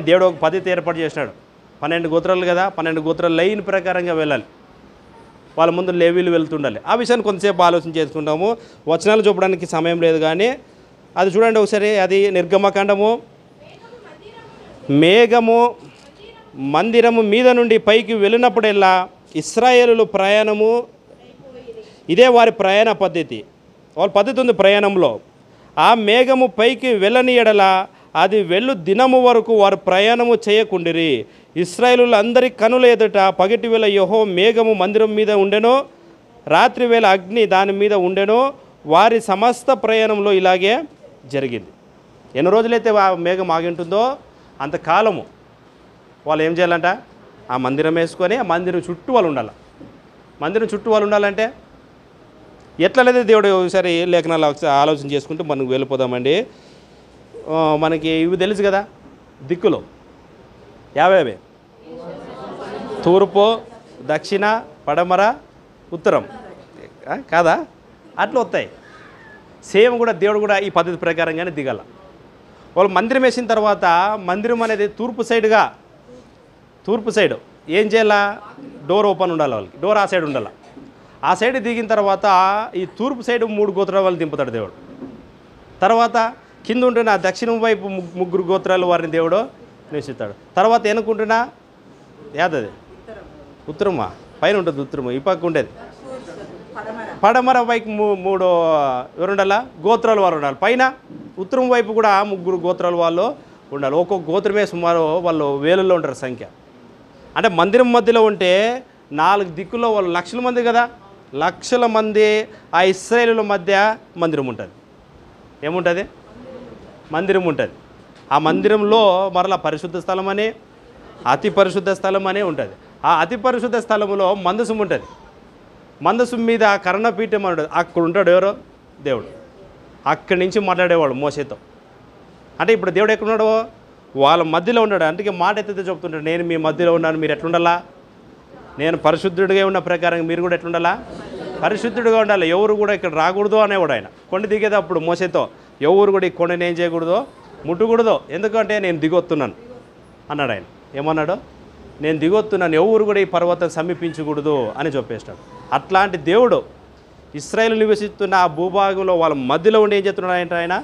దేవుడు ఒక పద్ధతి ఏర్పాటు చేసినాడు. 12 గోత్రాలు కదా, 12 గోత్రాలు లైన్ ప్రకారంగా వెళ్ళాలి. వాళ్ళ ముందు లేవీలు వెళ్తుండాలి. ఆ విషయాన్ని కొంతసేపు ఆలోచన చేసుకుంటాము. వచనాలు చూపడానికి సమయం లేదు కానీ అది చూడండి ఒకసారి. అది నిర్గమకాండము. మేఘము మందిరము మీద నుండి పైకి వెళ్ళినప్పుడల్లా ఇశ్రాయేలు ప్రయాణము ఇదే వారి ప్రయాణ పద్ధతి. వాళ్ళ పద్ధతి ఉంది ప్రయాణంలో. ఆ మేఘము పైకి వెళ్ళని ఎడల అది వెళ్ళు దినము వరకు వారు ప్రయాణము చేయకుండిరి. ఇశ్రాయేలు అందరి కనుల ఎదుట పగటి వేళ యెహోవా మేఘము మందిరం మీద ఉండెనో, రాత్రి వేళ అగ్ని దాని మీద ఉండెనో. వారి సమస్త ప్రయాణంలో ఇలాగే జరిగింది. ఎన్ని రోజులైతే ఆ మేఘం ఆగి ఉంటుందో అంతకాలము వాళ్ళు ఏం చేయాలంట? ఆ మందిరం వేసుకొని ఆ మందిరం చుట్టూ వాళ్ళు ఉండాలి. మందిరం చుట్టూ వాళ్ళు ఉండాలంటే ఎట్లా లేదా దేవుడు ఒకసారి లేఖనాలు ఆలోచన చేసుకుంటూ మనకు వెళ్ళిపోదామండి. మనకి ఇవి తెలుసు కదా, దిక్కులు 50 తూర్పు, దక్షిణ, పడమర, ఉత్తరం కాదా? అట్లా వస్తాయి. సేమ్ కూడా దేవుడు కూడా ఈ పద్ధతి ప్రకారంగానే దిగాల. వాళ్ళు మందిరం వేసిన తర్వాత మందిరం అనేది తూర్పు సైడు ఏం చేయాలా? డోర్ ఓపెన్ ఉండాలి వాళ్ళకి. డోర్ ఆ సైడ్ ఉండాలి. ఆ సైడ్ దిగిన తర్వాత ఈ తూర్పు సైడు 3 గోత్రాల వాళ్ళు దింపుతాడు దేవుడు. తర్వాత కింద ఉంటున్న దక్షిణం వైపు 3 గోత్రాలు వారిని దేవుడు నివసిస్తాడు. తర్వాత ఎనుకుంటున్నా యాదది ఉత్తరమా పైన ఉంటుంది. ఉత్తరము ఈ పక్క ఉండేది పడమర వైపు 3 ఎవరు ఉండాలా? గోత్రాలు వారు ఉండాలి. పైన ఉత్తరం వైపు కూడా 3 గోత్రాల వాళ్ళు ఉండాలి. ఒక్కొక్క గోత్రమే సుమారు వాళ్ళు వేలల్లో ఉంటారు సంఖ్య. అంటే మందిరం మధ్యలో ఉంటే 4 దిక్కుల్లో వాళ్ళు లక్షల మంది కదా, లక్షల మంది ఆ ఇశ్రాయేలుల మధ్య మందిరం ఉంటుంది. ఏముంటుంది? మందిరం ఉంటుంది. ఆ మందిరంలో మరలా పరిశుద్ధ స్థలం అని, అతి పరిశుద్ధ స్థలం అనే ఉంటుంది. ఆ అతి పరిశుద్ధ స్థలంలో మందసం ఉంటుంది. మందసం మీద కర్ణపీఠం అని ఉంటుంది. అక్కడ ఉంటాడు ఎవరో? దేవుడు. అక్కడి నుంచి మాట్లాడేవాడు మోసేతో. అంటే ఇప్పుడు దేవుడు ఎక్కడున్నాడు? వాళ్ళ మధ్యలో ఉన్నాడు. అందుకే మాట ఎత్తితే చెప్తుంటాడు, నేను మీ మధ్యలో ఉన్నాను, మీరు ఎట్లుండాలా, నేను పరిశుద్ధుడిగా ఉన్న ప్రకారం మీరు కూడా ఎట్లుండాలా, పరిశుద్ధుడిగా ఉండాలి. ఎవరు కూడా ఇక్కడ రాకూడదు అనేవాడు ఆయన. కొండ దిగేటప్పుడు మోసేతో ఎవరు కూడా ఈ కొండని ఏం చేయకూడదు, ముట్టకూడదు, ఎందుకంటే నేను దిగొస్తున్నాను అన్నాడు ఆయన. ఏమన్నాడు? నేను దిగొస్తున్నాను, ఎవరు కూడా ఈ పర్వతం సమీపించకూడదు అని చెప్పేస్తాడు. అట్లాంటి దేవుడు ఇశ్రాయేలు నివసిస్తున్న ఆ భూభాగంలో వాళ్ళ మధ్యలో ఉండి ఏం చేస్తున్నాడు అంటే ఆయన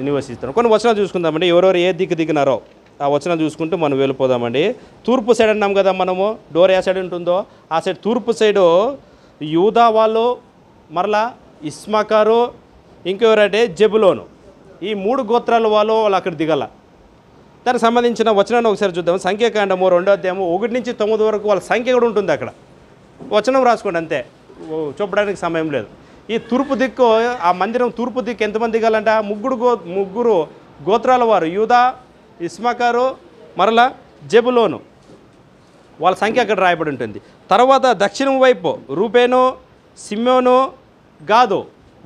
నివసిస్తున్నాడు. కొన్ని వచనాలు చూసుకుందామండి, ఎవరెవరు ఏ దిక్కు దిగినారో ఆ వచనాలు చూసుకుంటూ మనం వెళ్ళిపోదామండి. తూర్పు సైడ్ అన్నాం కదా మనము, డోర్ ఏ సైడ్ ఉంటుందో ఆ సైడ్ తూర్పు సైడు యూదా వాళ్ళు, మరలా ఇస్మాకారు, ఇంకెవరంటే జెబులోను, ఈ 3 గోత్రాల వాళ్ళు అక్కడ దిగల. దానికి సంబంధించిన వచనాన్ని ఒకసారి చూద్దాం. సంఖ్యాకాండము 2వ అధ్యాయము 1 నుంచి 9 వరకు వాళ్ళ సంఖ్య కూడా ఉంటుంది అక్కడ. వచనం రాసుకోండి అంతే, చూపడానికి సమయం లేదు. ఈ తూర్పు దిక్కు, ఆ మందిరం తూర్పు దిక్కు ఎంతమంది దిగాలంట? ముగ్గురు గోత్రాల వారు, యూదా, ఇస్మాకారు, మరలా జెబులోను, వాళ్ళ సంఖ్య అక్కడ రాయబడి ఉంటుంది. తర్వాత దక్షిణం వైపు రూబేను, సిమ్యోను, గాదు,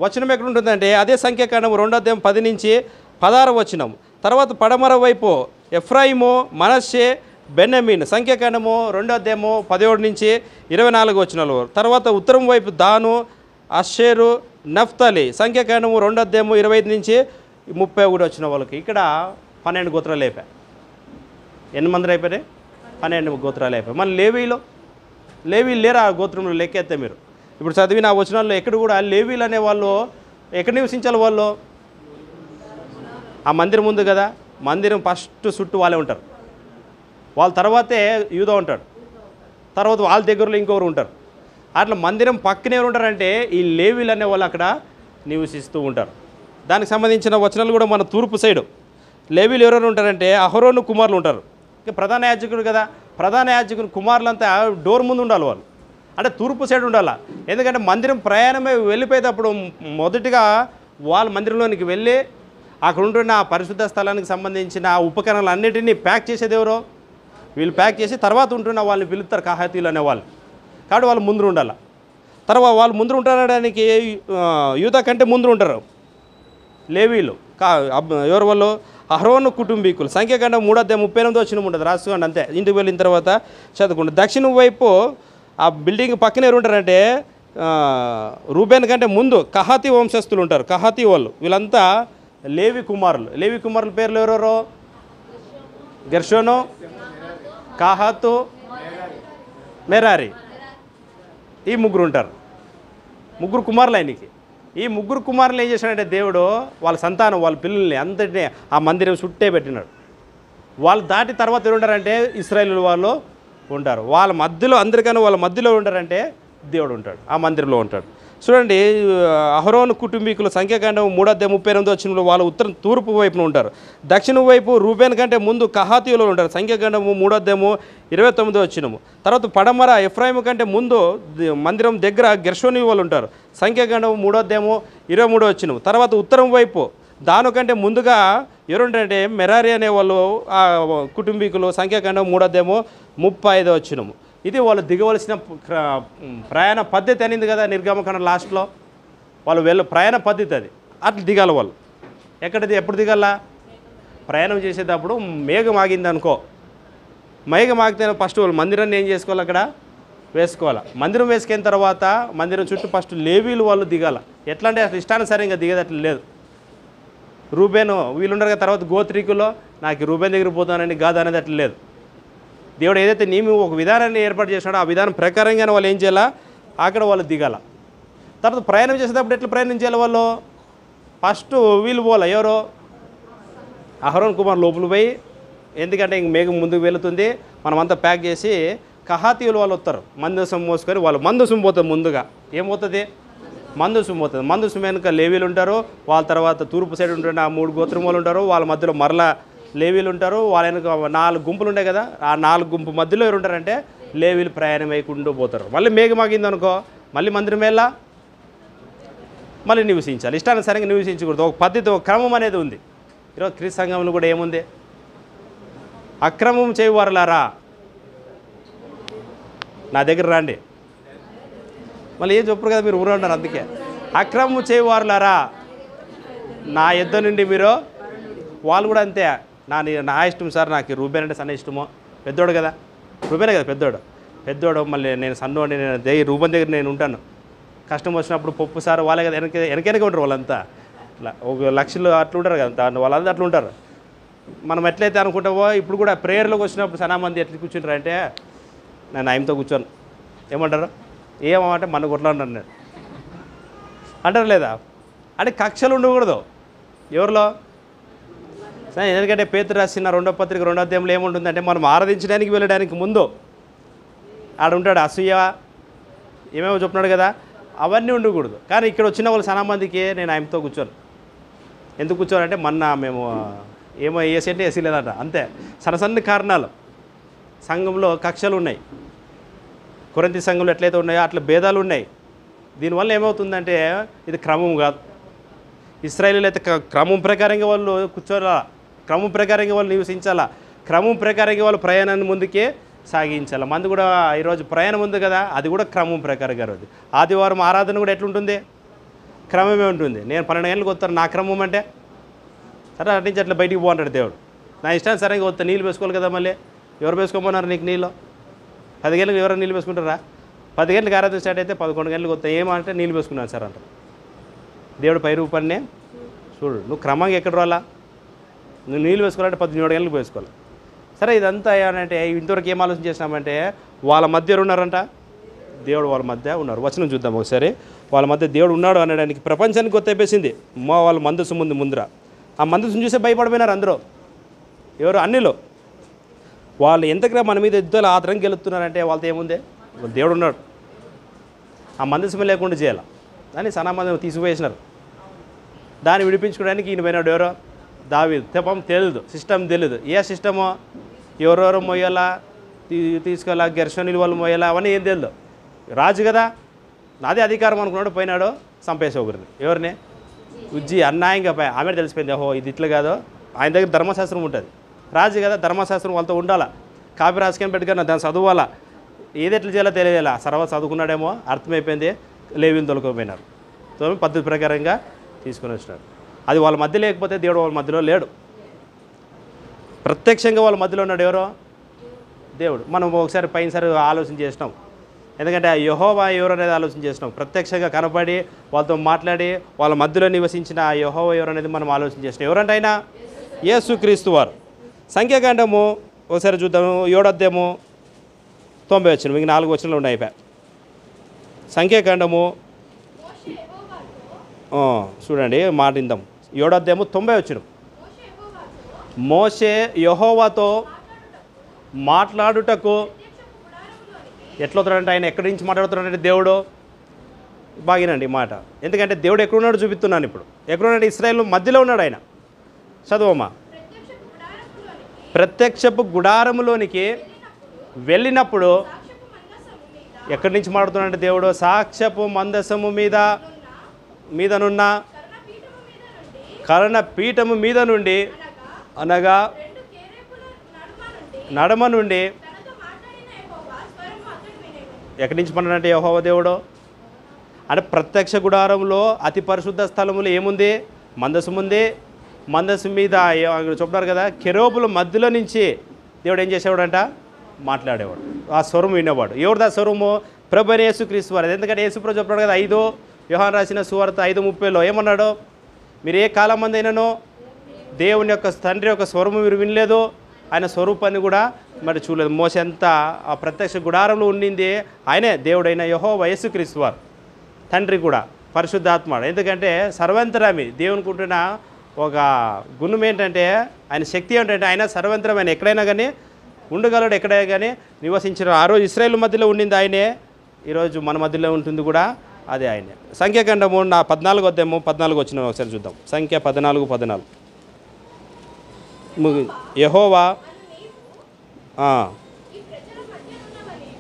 వచనం ఎక్కడ ఉంటుందంటే అదే సంఖ్యాకాండం 2వ అధ్యాయం 10 నుంచి 16 వచనం. తర్వాత పడమర వైపు ఎఫ్రాయిము, మనష్షే, బెన్యమీన్, సంఖ్యాకాండము 2వ అధ్యాయము 17 నుంచి 24 వచనాలు. తర్వాత ఉత్తరం వైపు దాను, అషేరు, నఫ్తాలి, సంఖ్యాకాండము 2వ అధ్యాయము 25 నుంచి 31 వచ్చిన వాళ్ళకి. ఇక్కడ 12 గోత్రాలు అయిపోయాయి. ఎన్ని మంది అయిపోయాయి? 12 గోత్రాలు అయిపోయాయి. మళ్ళీ లేవీలు లేరు ఆ గోత్రంలో, లెక్కెత్తే మీరు ఇప్పుడు చదివిన ఆ వచనాల్లో ఎక్కడ కూడా లేవీలు అనేవాళ్ళు ఎక్కడ నివసించాలి? వాళ్ళు ఆ మందిరం ఉంది కదా, మందిరం ఫస్ట్ చుట్టూ వాళ్ళే ఉంటారు. వాళ్ళ తర్వాతే యూదా ఉంటాడు, తర్వాత వాళ్ళ దగ్గరలో ఇంకొకరు ఉంటారు. అట్లా మందిరం పక్కనే ఎవరు ఉంటారంటే ఈ లేవీలు అనే వాళ్ళు అక్కడ నివసిస్తూ ఉంటారు. దానికి సంబంధించిన వచనాలు కూడా మన తూర్పు సైడు లేవీలు ఎవరెవరు ఉంటారంటే అహరోను కుమారులు ఉంటారు. ఇంకా ప్రధాన యాజకుడు కదా, ప్రధాన యాజకుని కుమారులంతా డోర్ ముందు ఉండాలి వాళ్ళు, అంటే తూర్పు సైడ్ ఉండాలి. ఎందుకంటే మందిరం ప్రయాణమే వెళ్ళిపోయేటప్పుడు మొదటిగా వాళ్ళ మందిరంలోనికి వెళ్ళి అక్కడ ఉంటున్న ఆ పరిశుద్ధ స్థలానికి సంబంధించిన ఉపకరణాలు అన్నిటినీ ప్యాక్ చేసేది ఎవరో వీళ్ళు ప్యాక్ చేసి తర్వాత ఉంటున్న వాళ్ళని పిలుస్తారు కహాతీలు అనే వాళ్ళు. కాబట్టి వాళ్ళు ముందు ఉండాలి. తర్వాత వాళ్ళు ముందు ఉండడానికి యూదా కంటే ముందు ఉంటారు లేవీలు. ఎవరు వాళ్ళు? అహరోను కుటుంబీకులు. సంఖ్యాకాండం 3వ అధ్యాయం 38 వచనం ఉంటుంది, రాసుకోండి అంతే, ఇంటికి వెళ్ళిన తర్వాత చదువుకోండి. దక్షిణం వైపు ఆ బిల్డింగ్ పక్కన ఎవరు ఉంటారంటే రూబేన్ కంటే ముందు కహాతీ వంశస్థులు ఉంటారు, కహాతీ వాళ్ళు. వీళ్ళంతా లేవి కుమారులు. లేవి కుమారుల పేర్లు ఎవరెవరో? గెర్షోను, కహాతు, మెరారి, ఈ ముగ్గురు ఉంటారు. ముగ్గురు కుమారులు ఆయనకి. ఈ ముగ్గురు కుమారులు ఏం చేశాడంటే దేవుడు వాళ్ళ సంతానం, వాళ్ళ పిల్లల్ని అందరినీ ఆ మందిరం చుట్టే పెట్టినాడు. వాళ్ళు దాటి తర్వాత ఎవరు ఉంటారంటే ఇశ్రాయేలు వాళ్ళు ఉంటారు. వాళ్ళ మధ్యలో అందరికన్నా వాళ్ళ మధ్యలో ఉంటారంటే దేవుడు ఉంటాడు, ఆ మందిరంలో ఉంటాడు. చూడండి, అహరోను కుటుంబీకులు సంఖ్యాకాండం 3వ అధ్యాయం 38 వచనంలో వాళ్ళు ఉత్తరం తూర్పు వైపున ఉంటారు. దక్షిణం వైపు రూబేన్ కంటే ముందు కహాతీయులు ఉంటారు. సంఖ్యాకాండము 3వ అధ్యాయము 29 వచనము. తర్వాత పడమర ఎఫ్రాయిము కంటే ముందు మందిరం దగ్గర గెర్షోని వాళ్ళు ఉంటారు. సంఖ్యాకాండము 3వ అధ్యాయము 23 వచనము. తర్వాత ఉత్తరం వైపు దాని కంటే ముందుగా ఎవరుంటారంటే మెరారి అనేవాళ్ళు ఆ కుటుంబీకులు. సంఖ్యాకాండం 3వ అధ్యాయము 35 వచనము. ఇది వాళ్ళు దిగవలసిన ప్రయాణ పద్ధతి అనింది కదా నిర్గమకాండం లాస్ట్లో. వాళ్ళు ప్రయాణ పద్ధతి అది, అట్లా దిగాలి వాళ్ళు. ఎప్పుడు దిగాల? ప్రయాణం చేసేటప్పుడు మేఘం ఆగింది అనుకో, మేఘం ఆగితే ఫస్ట్ వాళ్ళు మందిరాన్ని ఏం చేసుకోవాలి? అక్కడ వేసుకోవాలి. మందిరం వేసుకున్న తర్వాత మందిరం చుట్టూ ఫస్ట్ లేవీలు వాళ్ళు దిగాల. ఎట్లా అంటే అసలు ఇష్టానుసారంగా దిగేది అట్లా లేదు. రూబేను వీళ్ళు ఉండరు కదా, తర్వాత గోత్రికులో నాకు రూబేన్ దగ్గర పోతానని కాదు అనేది అట్లా లేదు. దేవుడు ఏదైతే ఒక విధానాన్ని ఏర్పాటు చేసినాడో ఆ విధానం ప్రకారంగానే వాళ్ళు ఏం చేయాలా? అక్కడ వాళ్ళు దిగాల. తర్వాత ప్రయాణం చేసేటప్పుడు ఎట్లా ప్రయాణం చేయాలి వాళ్ళు? ఫస్ట్ వీళ్ళు పోలే, ఎవరో అహరోన్ కుమార్ లోపల పోయి, ఎందుకంటే ఇంక మేఘం ముందుకు వెళుతుంది, మనమంతా ప్యాక్ చేసి కహాతీయులు వాళ్ళు వస్తారు మందసం మోసుకొని. వాళ్ళు మందసం పోతుంది ముందుగా. ఏమవుతుంది? మందసం పోతుంది. మందసం వెనుక లేవీలు ఉంటారు. వాళ్ళ తర్వాత తూర్పు సైడ్ ఉంటున్న 3 గోత్రం వాళ్ళు ఉంటారు. వాళ్ళ మధ్యలో మరలా లేవీలు ఉంటారు. వాళ్ళ వెనుక 4 గుంపులు ఉంటాయి కదా, ఆ 4 గుంపు మధ్యలో ఎవరు ఉంటారంటే లేవీలు ప్రయాణం వేయకుండా పోతారు. మళ్ళీ మేఘమాగింది అనుకో, మళ్ళీ మందిరం వెళ్ళా మళ్ళీ నివసించాలి. ఇష్టానుసారంగా నివసించకూడదు. ఒక పద్ధతి, ఒక క్రమం అనేది ఉంది. ఈరోజు క్రీస్తు సంఘంలో కూడా ఏముంది? అక్రమం చేయవారులారా నా దగ్గర రండి. మళ్ళీ ఏం చెప్పరు కదా, మీరు ఊరు ఉంటారు. అందుకే అక్రమం చేయవారులారా నా యుద్ధ నుండి మీరు. వాళ్ళు కూడా అంతే, నా ఇష్టం సార్, నాకు రూబేన్ అంటే సన్న ఇష్టమో, పెద్దోడు కదా, రూబేనే కదా పెద్దోడు మళ్ళీ నేను సన్నోడిని, నేను రూబన్ దగ్గర నేను ఉంటాను. కష్టం వచ్చినప్పుడు పప్పు సార్ వాళ్ళే కదా, వెనక ఉంటారు వాళ్ళంతా. ఇట్లా ఒక లక్షలు అట్లా ఉంటారు కదా, వాళ్ళంతా అట్లా ఉంటారు. మనం ఎట్లయితే అనుకుంటామో ఇప్పుడు కూడా ప్రేయర్లోకి వచ్చినప్పుడు చాలా మంది ఎట్లా కూర్చుంటారు అంటే, నేను ఆయనతో కూర్చోను ఏమంటారు, ఏమంటే మన కొట్లా ఉంటాను అంటారు లేదా? అంటే కక్షలు ఉండకూడదు ఎవరిలో. ఎందుకంటే పేతురు రాసిన 2వ పత్రిక 2వ అధ్యాయంలో ఏముంటుందంటే, మనం ఆరాధించడానికి వెళ్ళడానికి ముందు ఆడుంటాడు అసూయ ఏమేమో చెప్తున్నాడు కదా, అవన్నీ ఉండకూడదు. కానీ ఇక్కడ వచ్చిన వాళ్ళు చాలా మందికి నేను ఆయనతో కూర్చోను. ఎందుకు కూర్చోనంటే మేము ఏమో ఏసీ అంటే ఏసీ లేదంట, అంతే. సన్న కారణాలు. సంఘంలో కక్షలు ఉన్నాయి, కొరింథీ సంఘంలో ఎట్లయితే ఉన్నాయో అట్లా భేదాలు ఉన్నాయి. దీనివల్ల ఏమవుతుందంటే ఇది క్రమం కాదు. ఇశ్రాయేలీయులు అయితే క్రమం ప్రకారంగా వాళ్ళు కూర్చోాలా, క్రమం ప్రకారంగా వాళ్ళు నివసించాలా, క్రమం ప్రకారంగా వాళ్ళు ప్రయాణాన్ని ముందుకే సాగించాలి. మంది కూడా ఈరోజు ప్రయాణం ఉంది కదా, అది కూడా క్రమం ప్రకారంగా. రోజు ఆదివారం ఆరాధన కూడా ఎట్లుంటుంది, క్రమమే ఉంటుంది. నేను 12 గంటలకు వస్తాను, నా క్రమం అంటే సరే అటు నుంచి అట్లా బయటికి పోంటాడు దేవుడు. నా ఇష్టాన్ని సరిగ్గా వస్తా, నీళ్ళు వేసుకోవాలి కదా. మళ్ళీ ఎవరు వేసుకోమన్నారు నీకు నీళ్ళు? 10 గంటలకు ఎవరైనా నీళ్ళు వేసుకుంటారా? 10 గంటలకు ఆరాధన స్టార్ట్ అయితే 11 గంటలకు వస్తా, ఏమంటే నీళ్ళు వేసుకున్నాను సార్ అంటారు. దేవుడు పై రూపాన్ని చూడు, నువ్వు క్రమంగా ఎక్కడ రాలా, నువ్వు నీళ్ళు వేసుకోవాలంటే 17 గంటలకు వేసుకోవాలి. సరే ఇదంతా ఏమంటే ఇంతవరకు ఏం ఆలోచన చేసినామంటే, వాళ్ళ మధ్య ఉన్నారంట, దేవుడు వాళ్ళ మధ్య ఉన్నారు. వచనం చూద్దాం ఒకసారి. వాళ్ళ మధ్య దేవుడు ఉన్నాడు అనడానికి ప్రపంచానికి కొత్తైపేసింది. వాళ్ళ మందసు ముందర ఆ మందసుని చూసే భయపడిపోయినారు అందరూ. ఎవరు? అన్నిలో. వాళ్ళు ఎంతగా మన మీద యుద్ధాలు ఆదరంగా గెలుస్తున్నారంటే వాళ్ళతో ఏముంది, దేవుడు ఉన్నాడు. ఆ మందసం లేకుండా చేయాలి దాన్ని సనామందం తీసుకువేసినారు. దాన్ని విడిపించుకోవడానికి ఈయన పోయినాడు. ఎవరో దావీదు. తెలియదు, సిస్టమ్ తెలియదు. ఏ సిస్టమో ఎవరెవరు మోయాలా, తీసుకెళ్ళా, గెర్షోనీలు వాళ్ళు మోయాలా, అవన్నీ ఏం తెలియదు. రాజు కదా, నాదే అధికారం అనుకున్నాడు, పోయినాడు చంపేసి ఒకరిని. ఎవరిని? ఉజ్జి. అన్యాయంగా ఆమె తెలిసిపోయింది, ఓహో ఇది ఇట్లా కాదు. ఆయన దగ్గర ధర్మశాస్త్రం ఉంటుంది. రాజు కదా, ధర్మశాస్త్రం వాళ్ళతో ఉండాలా. కాపీ రాసుకొని పెట్టుకున్నా, దాన్ని చదువాలా, ఏది ఎట్లా చేయాలో తెలియాలా. చదువుకున్నాడేమో, అర్థమైపోయింది, లేవిని తొలగిపోయినారు. పద్ధతి ప్రకారంగా తీసుకొని వచ్చినాడు. అది వాళ్ళ మధ్య లేకపోతే దేవుడు వాళ్ళ మధ్యలో లేడు. ప్రత్యక్షంగా వాళ్ళ మధ్యలో ఉన్నాడు. ఎవరో? దేవుడు. మనం ఒకసారి పైనసారి ఆలోచన చేసినాం. ఎందుకంటే ఆ యెహోవా ఎవరు అనేది ఆలోచన చేసినాం. ప్రత్యక్షంగా కనపడి వాళ్ళతో మాట్లాడి వాళ్ళ మధ్యలో నివసించిన ఆ యెహోవా ఎవరు అనేది మనం ఆలోచన చేసినాం. ఎవరంటే ఆయన యేసుక్రీస్తు వారు. సంఖ్యాకాండము ఒకసారి చూద్దాము. 7వ అధ్యాయము 90 వచనం, మీకు 4 వచనాలు ఉన్నాయి. సంఖ్యాకాండము చూడండి, మాట ఇందాం. 7వ అధ్యాయము 90 వచనం. మోషే యెహోవాతో మాట్లాడుటకు ఎట్లా వస్తాడంటే, ఆయన ఎక్కడి నుంచి మాట్లాడుతున్నాడంటే దేవుడు బాగినండి మాట. ఎందుకంటే దేవుడు ఎక్కడున్నాడు చూపిస్తున్నాను. ఇప్పుడు ఎక్కడున్నాడు? ఇశ్రాయేలు మధ్యలో ఉన్నాడు ఆయన. చదువమ్మా. ప్రత్యక్షపు గుడారములోనికి వెళ్ళినప్పుడు ఎక్కడి నుంచి మాట్లాడుతున్నాడంటే దేవుడు సాక్ష్యపు మందసము మీదనున్న కర్ణ పీఠము మీద నుండి, అనగా నడమ నుండి ఎక్కడి నుంచి పన్నాడంటే యెహోవా దేవుడు. అంటే ప్రత్యక్ష గుడారంలో అతి పరిశుద్ధ స్థలములో ఏముంది? మందసం ఉంది. మందసం మీద చెప్తున్నారు కదా, కెరూబుల మధ్యలో నుంచి దేవుడు ఏం చేసేవాడంట? మాట్లాడేవాడు. ఆ స్వరం వినేవాడు. ఎవరిదా స్వరము? ప్రభువైన యేసుక్రీస్తు వారు. ఎందుకంటే యేసుప్రభు చెప్తున్నాడు కదా, 5 యోహాను రాసిన సువార్త 5:30లో ఏమన్నాడు? మీరు ఏ కాలం మంది అయినానో దేవుని యొక్క తండ్రి యొక్క స్వరము మీరు వినలేదు, ఆయన స్వరూపాన్ని కూడా మరి చూడలేదు. మోసే అంతా ఆ ప్రత్యక్ష గుడారంలో ఉండింది ఆయనే, దేవుడైన యెహోవా యేసుక్రీస్తు వారు. తండ్రి కూడా పరిశుద్ధాత్మ. ఎందుకంటే సర్వంతరామి. దేవునికి ఉంటున్న ఒక గుణం ఏంటంటే, ఆయన శక్తి ఏంటంటే ఆయన సర్వంతరమైన ఎక్కడైనా కానీ ఉండగలడు, ఎక్కడైనా కానీ నివసించిన. ఆ రోజు ఇశ్రాయేలు మధ్యలో ఉండింది ఆయనే, ఈరోజు మన మధ్యలో ఉంటుంది కూడా అదే ఆయనే. సంఖ్యాకాండము 14వ అధ్యాయము 14 వచ్చిన ఒకసారి చూద్దాం. సంఖ్య 14 యెహోవా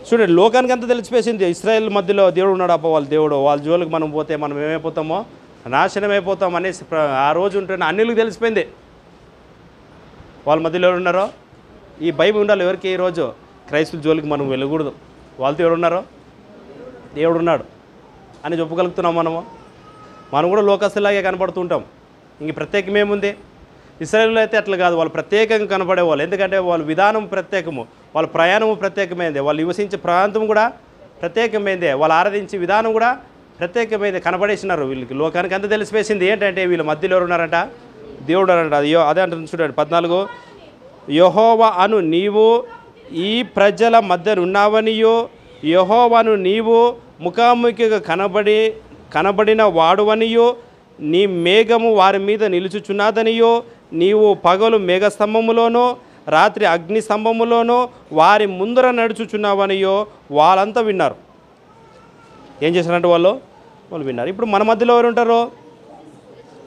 చూడండి, లోకానికి అంతా తెలిసిపోయింది ఇశ్రాయేల్ మధ్యలో దేవుడు ఉన్నాడు. వాళ్ళ దేవుడు, వాళ్ళ జోలికి మనం పోతే మనం ఏమైపోతామో, నాశనం అయిపోతాం అనేసి ఆ రోజు ఉంటున్న అన్నిలకు తెలిసిపోయింది వాళ్ళ మధ్యలో ఎవరు ఉన్నారో. ఈ బైబిల్ ఉండాలి ఎవరికి? ఈరోజు క్రైస్తవుల జోలికి మనం వెళ్ళకూడదు. వాళ్ళతో ఎవరు ఉన్నారో? దేవుడు ఉన్నాడు అని చెప్పగలుగుతున్నాం. మనం కూడా లోకస్తులాగే కనపడుతుంటాం. ఇంక ప్రత్యేకమేముంది? ఇశ్రాయేలు అయితే అట్లా కాదు, వాళ్ళు ప్రత్యేకంగా కనపడేవాళ్ళు. ఎందుకంటే వాళ్ళ విధానం ప్రత్యేకము, వాళ్ళ ప్రయాణము ప్రత్యేకమైనదే, వాళ్ళు నివసించే ప్రాంతం కూడా ప్రత్యేకమైనదే, వాళ్ళు ఆరాధించే విధానం కూడా ప్రత్యేకమైనది. కనపడేసినారు వీళ్ళకి, లోకానికి అంత తెలిసిపోయింది ఏంటంటే వీళ్ళ మధ్యలో ఎవరు ఉన్నారంట, దేవుడు అనంట. అదే అంటుంది చూడండి 14, యెహోవా అను నీవు ఈ ప్రజల మధ్య ఉన్నావనియో, యెహోవాను నీవు ముఖాముఖిగా కనబడిన వాడువనియో, నీ మేఘము వారి మీద నిలుచుచున్నదనియో, నీవు పగలు మేఘస్తంభములోనో రాత్రి అగ్నిస్తంభములోనో వారి ముందర నడుచుచున్నావనియో వాళ్ళంతా విన్నారు. ఏం చేశారంటే వాళ్ళు విన్నారు. ఇప్పుడు మన మధ్యలో ఎవరు ఉంటారు?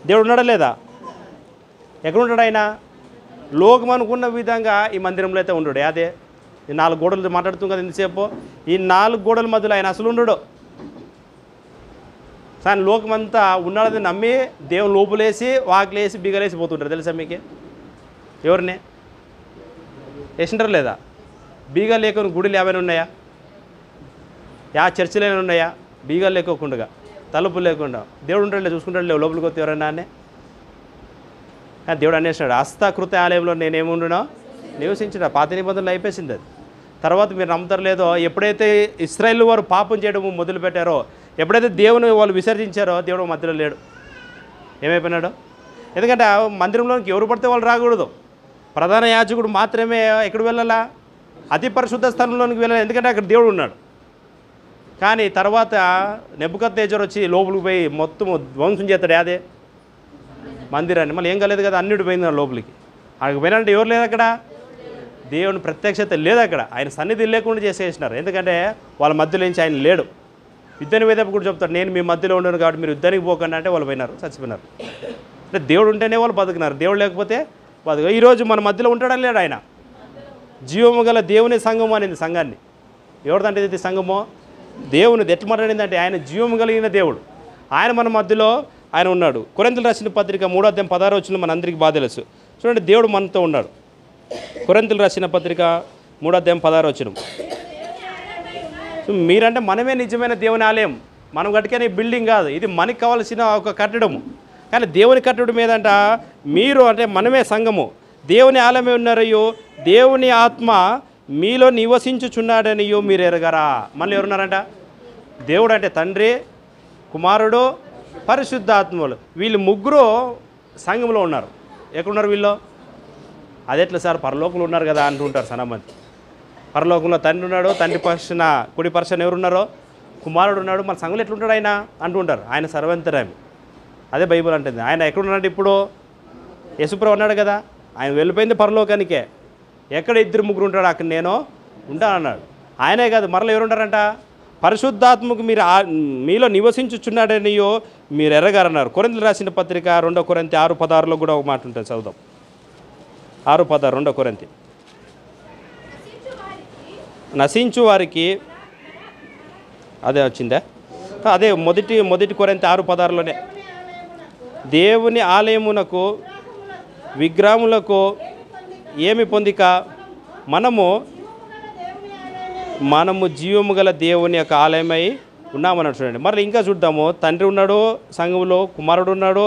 దేవుడు ఉన్నాడా లేదా? ఎక్కడుంటాడు ఆయన? లోకం అనుకున్న విధంగా ఈ మందిరంలో అయితే ఉండడు. అదే ఈ 4 గోడలు మాట్లాడుతుంది కదా ఇంతసేపు, ఈ 4 గోడల మధ్యలో ఆయన అసలు ఉండడు. కానీ లోకమంతా ఉన్నాడని నమ్మి దేవుని లోపులేసి వాకిలేసి బిగలేసి పోతుంటారు. తెలుసా మీకు? ఎవరిని వేసింటారు లేదా? బీగాలు లేకుండా గుడిలు ఏమైనా ఉన్నాయా? చర్చిలు ఉన్నాయా? బీగాలు లేకోకుండా, తలుపులు లేకుండా దేవుడు ఉంటాడు, చూసుకుంటాడు లేవు లోపలికి వస్తే ఎవరైనా అనే. దేవుడు అనేసినాడు, హస్తకృత ఆలయంలో నేనేముండునో నివసించిన. పాత నిబంధనలు అయిపోయింది అది. తర్వాత మీరు నమ్ముతారు లేదో, ఎప్పుడైతే ఇశ్రాయేల్ వారు పాపం చేయడం మొదలుపెట్టారో, ఎప్పుడైతే దేవుని వాళ్ళు విసర్జించారో, దేవుడు మధ్యలో లేడు. ఏమైపోయినాడు? ఎందుకంటే మందిరంలోకి ఎవరు పడితే వాళ్ళు రాకూడదు. ప్రధాన యాజకుడు మాత్రమే ఎక్కడికి వెళ్ళాలా? అతి పరిశుద్ధ స్థలంలోనికి వెళ్ళాలి, ఎందుకంటే అక్కడ దేవుడు ఉన్నాడు. కానీ తర్వాత నెబుకద్నెజర్ వచ్చి లోపలికి పోయి మొత్తం ధ్వంసం చేస్తాడు. అదే మందిరాన్ని. మళ్ళీ ఏం కాలేదు కదా, అన్నిటి పోయింది లోపలికి. అక్కడికి పోయినంటే ఎవరు లేదు అక్కడ, దేవుని ప్రత్యక్షత లేదు అక్కడ. ఆయన సన్నిధి లేకుండా చేసేసినారు. ఎందుకంటే వాళ్ళ మధ్యలో నుంచి ఆయన లేడు. యుద్ధానికి పోయేటప్పుడు కూడా చెప్తాడు, నేను మీ మధ్యలో ఉండను కాబట్టి మీరు యుద్ధానికి పోకండి అంటే వాళ్ళు పోయినారు, చచ్చిపోయినారు. అంటే దేవుడు ఉంటేనే వాళ్ళు బతుకున్నారు, దేవుడు లేకపోతే బతుకు. ఈరోజు మన మధ్యలో ఉంటాడా లేడు? ఆయన జీవము గల దేవుని సంఘము అనేది సంఘాన్ని. ఎవరిదంటే ఇది సంఘమో? దేవునిది. ఎట్లా మాట్లాడిందంటే ఆయన జీవము కలిగిన దేవుడు, ఆయన మన మధ్యలో ఆయన ఉన్నాడు. కొరింథీయులకు రాసిన పత్రిక 3:16 మన అందరికీ బాగా తెలుసు. చూడండి, దేవుడు మనతో ఉన్నాడు. కొరింథీయులకు రాసిన పత్రిక 3:16. మీరంటే మనమే నిజమైన దేవుని ఆలయం. మనం కట్టుకునే బిల్డింగ్ కాదు, ఇది మనకు కావాల్సిన ఒక కట్టడము. కానీ దేవుని కట్టడం ఏదంట, మీరు అంటే మనమే సంఘము, దేవుని ఆలయమే ఉన్నారయ్యో, దేవుని ఆత్మ మీలో నివసించుచున్నాడనియో మీరు ఎరగరా. మళ్ళీ ఎవరున్నారంట? దేవుడు అంటే తండ్రి, కుమారుడు, పరిశుద్ధాత్మలు. వీళ్ళు ముగ్గురు సంఘంలో ఉన్నారు. ఎక్కడున్నారు వీళ్ళు? అదెట్లా సార్, పరలోకంలో ఉన్నారు కదా అంటుంటారు సనమంది. పరలోకంలో తండ్రి ఉన్నాడు, తండ్రి పక్షన కుడి పక్షన ఎవరున్నారో కుమారుడు ఉన్నాడు, మన సంఘంలో ఎట్లుంటాడు ఆయన అంటుంటారు. ఆయన సర్వంతరామి, అదే బైబిల్ అంటుంది. ఆయన ఎక్కడున్నాడు? ఇప్పుడు యేసుప్రభు ఉన్నాడు కదా, ఆయన వెళ్ళిపోయింది పరలోకానికే. ఎక్కడ 2-3 ఉంటాడు అక్కడ నేను ఉంటానన్నాడు. ఆయనే కాదు, మరలా ఎవరుంటారంట? పరిశుద్ధాత్మకు మీలో నివసించుచున్నాడనియో మీరు ఎరగారన్నారు. కొరింథీయులకు రాసిన పత్రిక 2 కొరింథీ 6:16 కూడా ఒక మాట ఉంటుంది, చదువుదాం. 6:16 2 కొరింథీ. నశించు వారికి, అదే వచ్చిందా? అదే మొదటి కొరింథీ 6:16లోనే, దేవుని ఆలయమునకు విగ్రహములకు ఏమి పొందిక మనము జీవము గల దేవుని యొక్క ఆలయమై ఉన్నామని చూడండి. మరి ఇంకా చూద్దాము, తండ్రి ఉన్నాడు సంఘంలో, కుమారుడు ఉన్నాడు,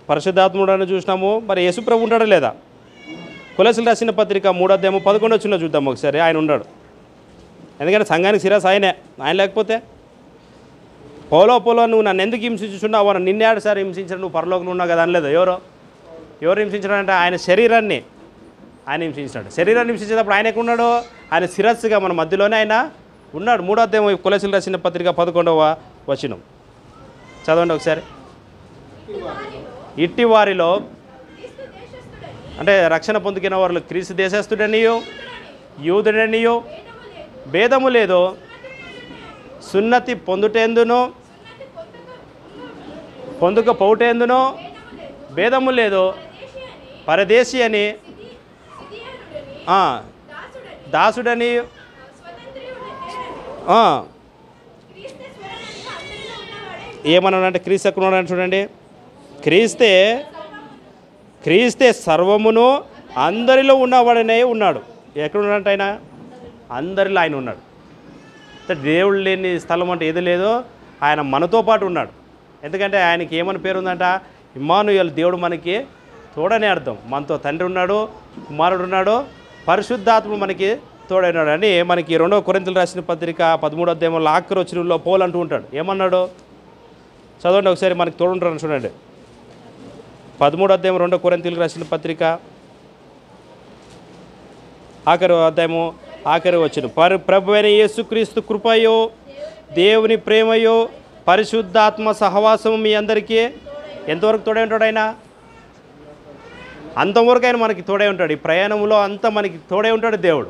పరిశుద్ధాత్ముడు అని చూసినాము. మరి యేసుప్రభు ఉంటాడా లేదా? కొలసీయులకు రాసిన పత్రిక 3:11 చూద్దాము ఒకసారి. ఆయన ఉన్నాడు, ఎందుకంటే సంఘానికి శిరస్సు ఆయనే. ఆయన లేకపోతే పోలో నువ్వు నన్ను ఎందుకు హింసించుచున్నావు అని నిన్నేడుసారి హింసించారు, నువ్వు పరలోకంలో ఉన్నావు కదా అనలేదు. ఎవరు హింసించాడంటే ఆయన శరీరాన్ని ఆయన హింసించాడు. శరీరాన్ని హింసించేటప్పుడు ఆయన ఎక్కడున్నాడు? ఆయన శిరస్సుగా మన మధ్యలోనే ఆయన ఉన్నాడు. 3వ అధ్యాయం కొలసీయులకు రాసిన పత్రిక 11 చదవండి ఒకసారి. ఇట్టి వారిలో అంటే రక్షణ పొందుకున్న వారు క్రీస్తు దేశస్థుడనియో యూదుడనియో భేదము లేదో, సున్నతి పొందుటేందునో పొందుకపోవుటేందునో భేదము లేదో, పరదేశి అని, దాసుడని, ఏమన్నాడంటే క్రీస్తు ఎక్కడ ఉన్నాడు చూడండి. క్రీస్తే సర్వమును అందరిలో ఉన్నవాడనే ఉన్నాడు. ఎక్కడున్నాడంటే ఆయన అందరిలో ఆయన ఉన్నాడు. దేవుడు లేని స్థలం అంటే ఏది లేదో ఆయన మనతో పాటు ఉన్నాడు. ఎందుకంటే ఆయనకి ఏమని పేరు ఉందంట? ఇమ్మానుయేల్, దేవుడు మనకి తోడనే అర్థం. మనతో తండ్రి ఉన్నాడు, కుమారుడు ఉన్నాడు, పరిశుద్ధాత్మ మనకి తోడైనాడు అని మనకి 2 కొరింథీయులకు రాసిన పత్రిక 13వ అధ్యాయంలో ఆఖరి వచనంలో పౌలు అంటూ ఉంటాడు. ఏమన్నాడు చదవండి ఒకసారి, మనకి తోడుంటారని చూడండి. 13వ అధ్యాయం 2 కొరింథీయులకు రాసిన పత్రిక ఆఖరి అధ్యాయము ఆఖరి వచనం. ప్రభువైన యేసుక్రీస్తు కృపయో, దేవుని ప్రేమయో, పరిశుద్ధాత్మ సహవాసము మీ అందరికీ ఎంతవరకు తోడై ఉంటాడు? ఆయన అంతవరకు ఆయన మనకి తోడై ఉంటాడు. ఈ ప్రయాణంలో అంతా మనకి తోడై ఉంటాడు దేవుడు.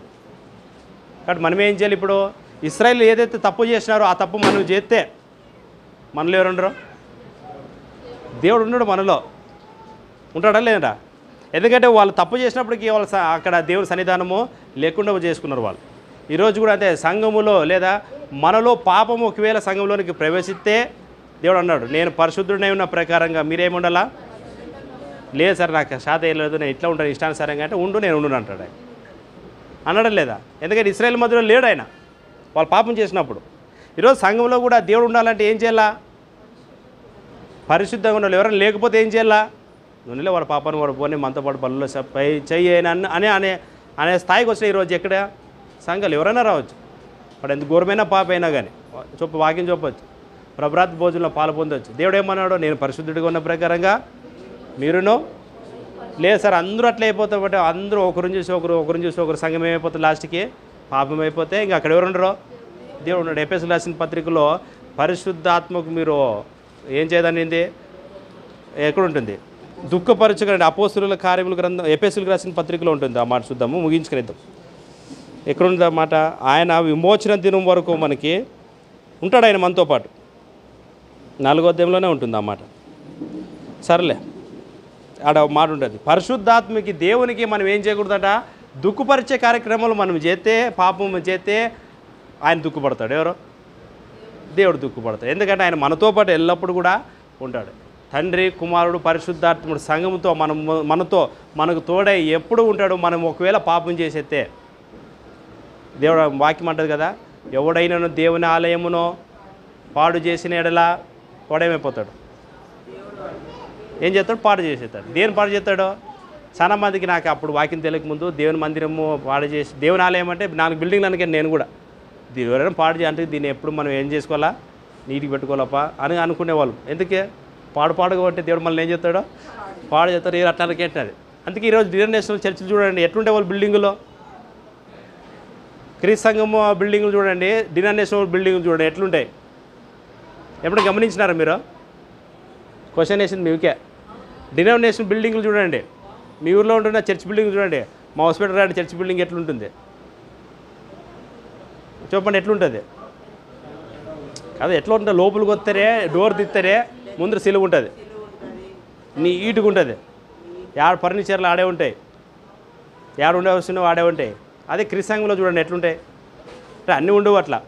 కాబట్టి మనం ఏం చేయాలి? ఇప్పుడు ఇశ్రాయేలు ఏదైతే తప్పు చేసినారో ఆ తప్పు మనం చేస్తే మనలో ఎవరు ఉండరు? దేవుడు ఉన్నాడు, మనలో ఉంటాడా లేదా? ఎందుకంటే వాళ్ళు తప్పు చేసినప్పటికీ వాళ్ళ అక్కడ దేవుని సన్నిధానము లేకుండా చేసుకున్నారు వాళ్ళు. ఈరోజు కూడా అంతే, సంఘములో లేదా మనలో పాపము ఒకవేళ సంఘంలోనికి ప్రవేశిస్తే దేవుడు అన్నాడు, నేను పరిశుద్ధుడై ఉన్న ప్రకారంగా మీరేముండాలా? లేదు సార్, నాకు శాత లేదు, నేను ఇట్లా ఉంటాను ఇష్టానుసారంగా అంటే ఉండు, నేను ఉండును అంటాడు ఆయన. అనడం లేదా? ఎందుకంటే ఇశ్రాయేల్ మధ్యలో లేడు ఆయన వాళ్ళు పాపం చేసినప్పుడు. ఈరోజు సంఘంలో కూడా దేవుడు ఉండాలంటే ఏం చేయాలా? పరిశుద్ధంగా ఉండాలి. ఎవరైనా లేకపోతే ఏం చేయాలా? నూనెలో వాడు పాపాన్ని వాడు పోనీ మనతో పాటు పనుల్లో చెయ్యి అనే అనే అనే స్థాయికి వచ్చిన ఈరోజు ఎక్కడ సంఘాలు ఎవరైనా రావచ్చు. వాడు ఎంత ఘోరమైన పాప అయినా కానీ వాక్యం చెప్పవచ్చు, ప్రభరాత్ భోజనంలో పాలు పొందవచ్చు. దేవుడు ఏమన్నాడు? నేను పరిశుద్ధుడిగా ఉన్న ప్రకారంగా మీరును. లేదు సార్, అందరూ అట్లా అయిపోతారు. బట్ అందరూ ఒకరిని చూసి ఒకరు సంఘం ఏమైపోతుంది, లాస్ట్కి పాపం అయిపోతే ఇంకా అక్కడ ఎవరు ఉండరు? దేవుడు ఉన్నాడు. ఎఫెసీయులకు రాసిన పత్రికలో పరిశుద్ధాత్మకు మీరు ఏం చేయదనింది ఎక్కడ ఉంటుంది? దుఃఖపరచకండి. అపోస్తలుల కార్యముల గ్రంథం ఎఫెసీయులకు రాసిన పత్రికలో ఉంటుంది. ఆ మాట చూద్దాము, ముగించుకునేద్దాం. ఎక్కడుంది ఆ మాట? ఆయన విమోచన దినం వరకు మనకి ఉంటాడు, ఆయన మనతో పాటు. 4వ అధ్యాయంలోనే ఉంటుంది ఆ మాట. సర్లే, ఆడ మాట ఉంటుంది, పరిశుద్ధాత్మకి దేవునికి మనం ఏం చేయకూడదట? దుఃఖపరిచే కార్యక్రమాలు మనం చేస్తే, పాపం చేస్తే ఆయన దుఃఖపడతాడు. ఎవరు? దేవుడు దుఃఖపడతాడు. ఎందుకంటే ఆయన మనతో పాటు ఎల్లప్పుడూ కూడా ఉంటాడు. తండ్రి, కుమారుడు, పరిశుద్ధాత్ముడు సంఘముతో మనకు తోడై ఎప్పుడు ఉంటాడు. మనం ఒకవేళ పాపం చేసేస్తే దేవుడు వాక్యం అంటది కదా, ఎవడైనాను దేవుని ఆలయమునో పాడు చేసిన ఎడలా వాడేమైపోతాడు? ఏం చేస్తాడు? పాడు చేసేస్తాడు. దేని పాడు చేస్తాడు? చాలా మందికి నాకు అప్పుడు వాక్యం తెలియకముందు దేవుని మందిరము పాడు చేసి, దేవుని ఆలయం అంటే 4 బిల్డింగ్లు అనుకోండి. నేను కూడా దీని ఎవరైనా పాడు చేయాలంటే దీన్ని ఎప్పుడు మనం ఏం చేసుకోవాలా? నీటికి పెట్టుకోవాలప్పా అని అనుకునేవాళ్ళు. ఎందుకే? పాడుగా ఉంటే దేవుడు మళ్ళీ ఏం చేస్తాడో పాడు చేస్తాడు. ఏ అట్లానికి ఏంటది. అందుకే ఈరోజు డినోమినేషనల్ చర్చిలు చూడండి ఎట్లుంటే వాళ్ళు బిల్డింగులో. క్రీస్తు సంఘము బిల్డింగులు చూడండి, డినోమినేషనల్ బిల్డింగులు చూడండి ఎట్లుంటాయి. ఎప్పుడు గమనించినారా మీరు? క్వశ్చన్ వేసింది మీకే. డినోమినేషన్ బిల్డింగులు చూడండి, మీ ఊర్లో ఉంటున్న చర్చ్ బిల్డింగ్ చూడండి, మా హాస్పిటల్ రాంటి చర్చ్ బిల్డింగ్ ఎట్లుంటుంది చెప్పండి, ఎట్లుంటుంది? కాదు, ఎట్లా ఉంటుంది? లోపలికి వస్తారే, డోర్ తిత్తారే, ముందర సిలువ ఉంటుంది, నీట్గా ఉంటుంది, ఫర్నిచర్లు ఆడే ఉంటాయి, ఉండవలసినవి ఆడే ఉంటాయి. అదే క్రీస్తు సంఘంలో చూడండి ఎట్లుంటాయి. అంటే అన్నీ ఉండవు అట్లా,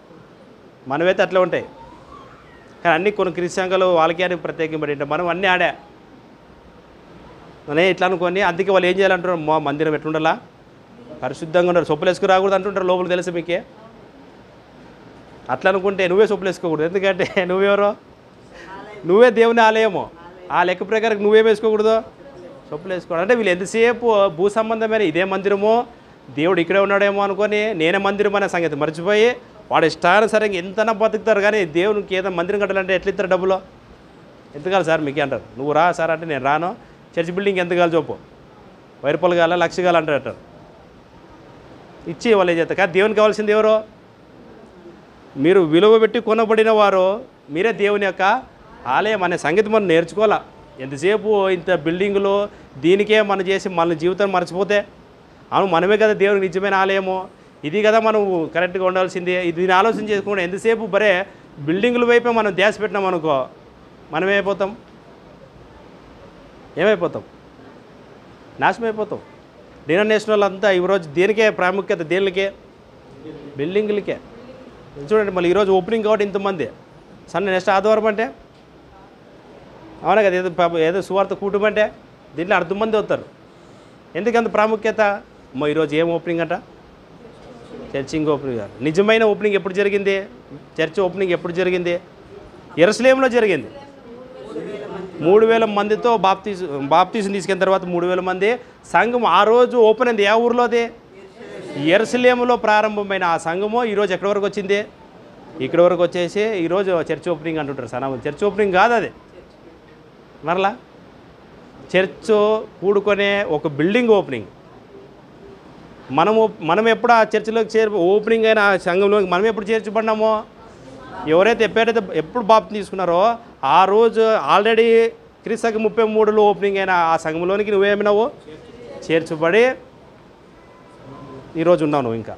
మనమైతే అట్లా ఉంటాయి. కానీ అన్నీ కొన్ని క్రీస్తు సంఘాలు వాళ్ళకి అని ప్రత్యేకింపడి ఉంటాయి. మనం అన్నీ ఆడా అనే ఇట్లా అనుకోని. అందుకే వాళ్ళు ఏం చేయాలంటారు? మా మందిరం ఎట్లుండాలా? పరిశుద్ధంగా ఉంటారు. సొప్పులు వేసుకు రాకూడదు అంటుంటారు లోపల. తెలుసు మీకే? అట్లా అనుకుంటే నువ్వే సొప్పులు వేసుకోకూడదు. ఎందుకంటే నువ్వెవరో? నువ్వే దేవుని ఆలయము. ఆ లెక్క ప్రకారం నువ్వేం వేసుకోకూడదు? సొప్పులు వేసుకోకూడదు. అంటే వీళ్ళు ఎంతసేపు భూ సంబంధమైన ఇదే మందిరము, దేవుడు ఇక్కడే ఉన్నాడేమో అనుకొని నేనే మందిరం అనే సంగతి మర్చిపోయి వాడు ఇష్టానుసారంగా ఎంతనా బతుకుతారు. కానీ దేవునికి ఏదైనా మందిరం కట్టాలంటే ఎట్లా ఇస్తారు? డబ్బులు ఎంత కావాలి సార్ మీకే అంటారు. నువ్వు రా సార్ అంటే నేను రాను. చర్చ్ బిల్డింగ్ ఎంత కావాలి చెప్పు, 1000 రూపాయలు కావాలా, 1,00,000 కావాలి అంటారు. ఇచ్చి వాళ్ళు ఏం చేస్తారు? కానీ దేవునికి కావాల్సింది ఎవరో? మీరు విలువ పెట్టి కొనబడిన వారు, మీరే దేవుని యొక్క ఆలయం అనే సంగతి మనం నేర్చుకోవాలా. ఎంతసేపు ఇంత బిల్డింగులు దీనికే మనం చేసి మన జీవితం మర్చిపోతే, అవును మనమే కదా దేవునికి నిజమైన ఆలయము, ఇది కదా మనం కరెక్ట్గా ఉండాల్సింది. దీన్ని ఆలోచన చేసుకుంటే ఎంతసేపు బరే బిల్డింగుల వైపే మనం ధ్యాస పెట్టినాం అనుకో, మనం ఏమైపోతాం? నాశనం అయిపోతాం. డినోమినేషనల్ అంతా ఈరోజు దేనికే ప్రాముఖ్యత? దేనికే? బిల్డింగులకే. చూడండి మళ్ళీ ఈరోజు ఓపెనింగ్ కాబట్టి ఇంతమంది, నెక్స్ట్ ఆదివారం అంటే అవునా కదా, ఏదో సువార్త కూటమి అంటే దీంట్లో 10 మంది వస్తారు. ఎందుకంత ప్రాముఖ్యత? ఈరోజు ఏం ఓపెనింగ్ అంట? చర్చింగ్ ఓపెనింగ్. నిజమైన ఓపెనింగ్ ఎప్పుడు జరిగింది? చర్చ్ ఓపెనింగ్ ఎప్పుడు జరిగింది? యెరూషలేములో జరిగింది. 3,000 మందితో బాప్తీసు తీసుకున్న తర్వాత 3,000 మంది సంఘం ఆ రోజు ఓపెన్ అయింది. ఏ ఊర్లోది? యెరూషలేములో ప్రారంభమైన ఆ సంఘము ఈరోజు ఎక్కడి వరకు వచ్చింది? ఇక్కడి వరకు వచ్చేసి ఈరోజు చర్చ్ ఓపెనింగ్ అంటుంటారు. చర్చ్ ఓపెనింగ్ కాదు అది, మరలా చర్చ్ కూడుకునే ఒక బిల్డింగ్ ఓపెనింగ్. మనం ఎప్పుడు ఆ చర్చిలోకి ఓపెనింగ్ అయిన ఆ సంఘంలోకి మనం ఎప్పుడు చేర్చబడినామో, ఎవరైతే ఎప్పుడు బాప్తిసం తీసుకున్నారో ఆ రోజు ఆల్రెడీ క్రీస్తు 33లో ఓపెనింగ్ అయిన ఆ సంఘంలోనికి నువ్వేమినావు? చేర్చబడి ఈరోజు ఉన్నావు నువ్వు. ఇంకా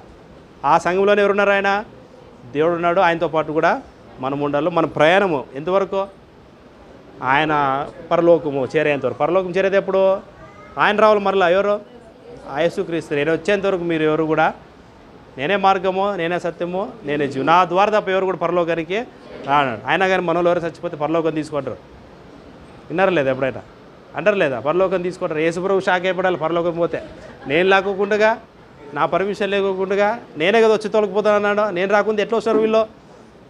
ఆ సంఘంలోనే ఎవరున్నారు? ఆయన దేవుడు ఉన్నాడు, ఆయనతో పాటు కూడా మనం ఉండాలి. మన ప్రయాణము ఎంతవరకు? ఆయన పరలోకము చేరేంతవరకు. పరలోకం చేరేది ఎప్పుడు? ఆయన రావాలి మరలా. ఎవరు? యేసుక్రీస్తు. నేను వచ్చేంతవరకు మీరు ఎవరు కూడా నేనే మార్గము, నేనే సత్యము, నేనే జీవం, నా ద్వారా తప్ప ఎవరు కూడా పరలోకానికి రాడు. ఆయన కానీ మనలో ఎవరు చచ్చిపోతే పరలోకం తీసుకుంటారు. విన్నారా లేదా? ఎప్పుడైనా అంటారు లేదా? పరలోకం తీసుకుంటారు. యేసుప్రభు షాక్ అయిపడాలి పరలోకం పోతే. నేను లేకోకుండా, నా పర్మిషన్ లేకోకుండా నేనే కదా వచ్చి తొలగిపోతాను అన్నాడు. నేను రాకుండా ఎట్లా వస్తారు వీళ్ళు?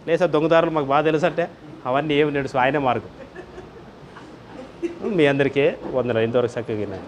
లేదు సార్, దొంగదారులు మాకు బాగా తెలుసు అంటే అవన్నీ ఏమి నడుసు, ఆయనే మార్గం. మీ అందరికీ వందలు. ఇంతవరకు చక్కగా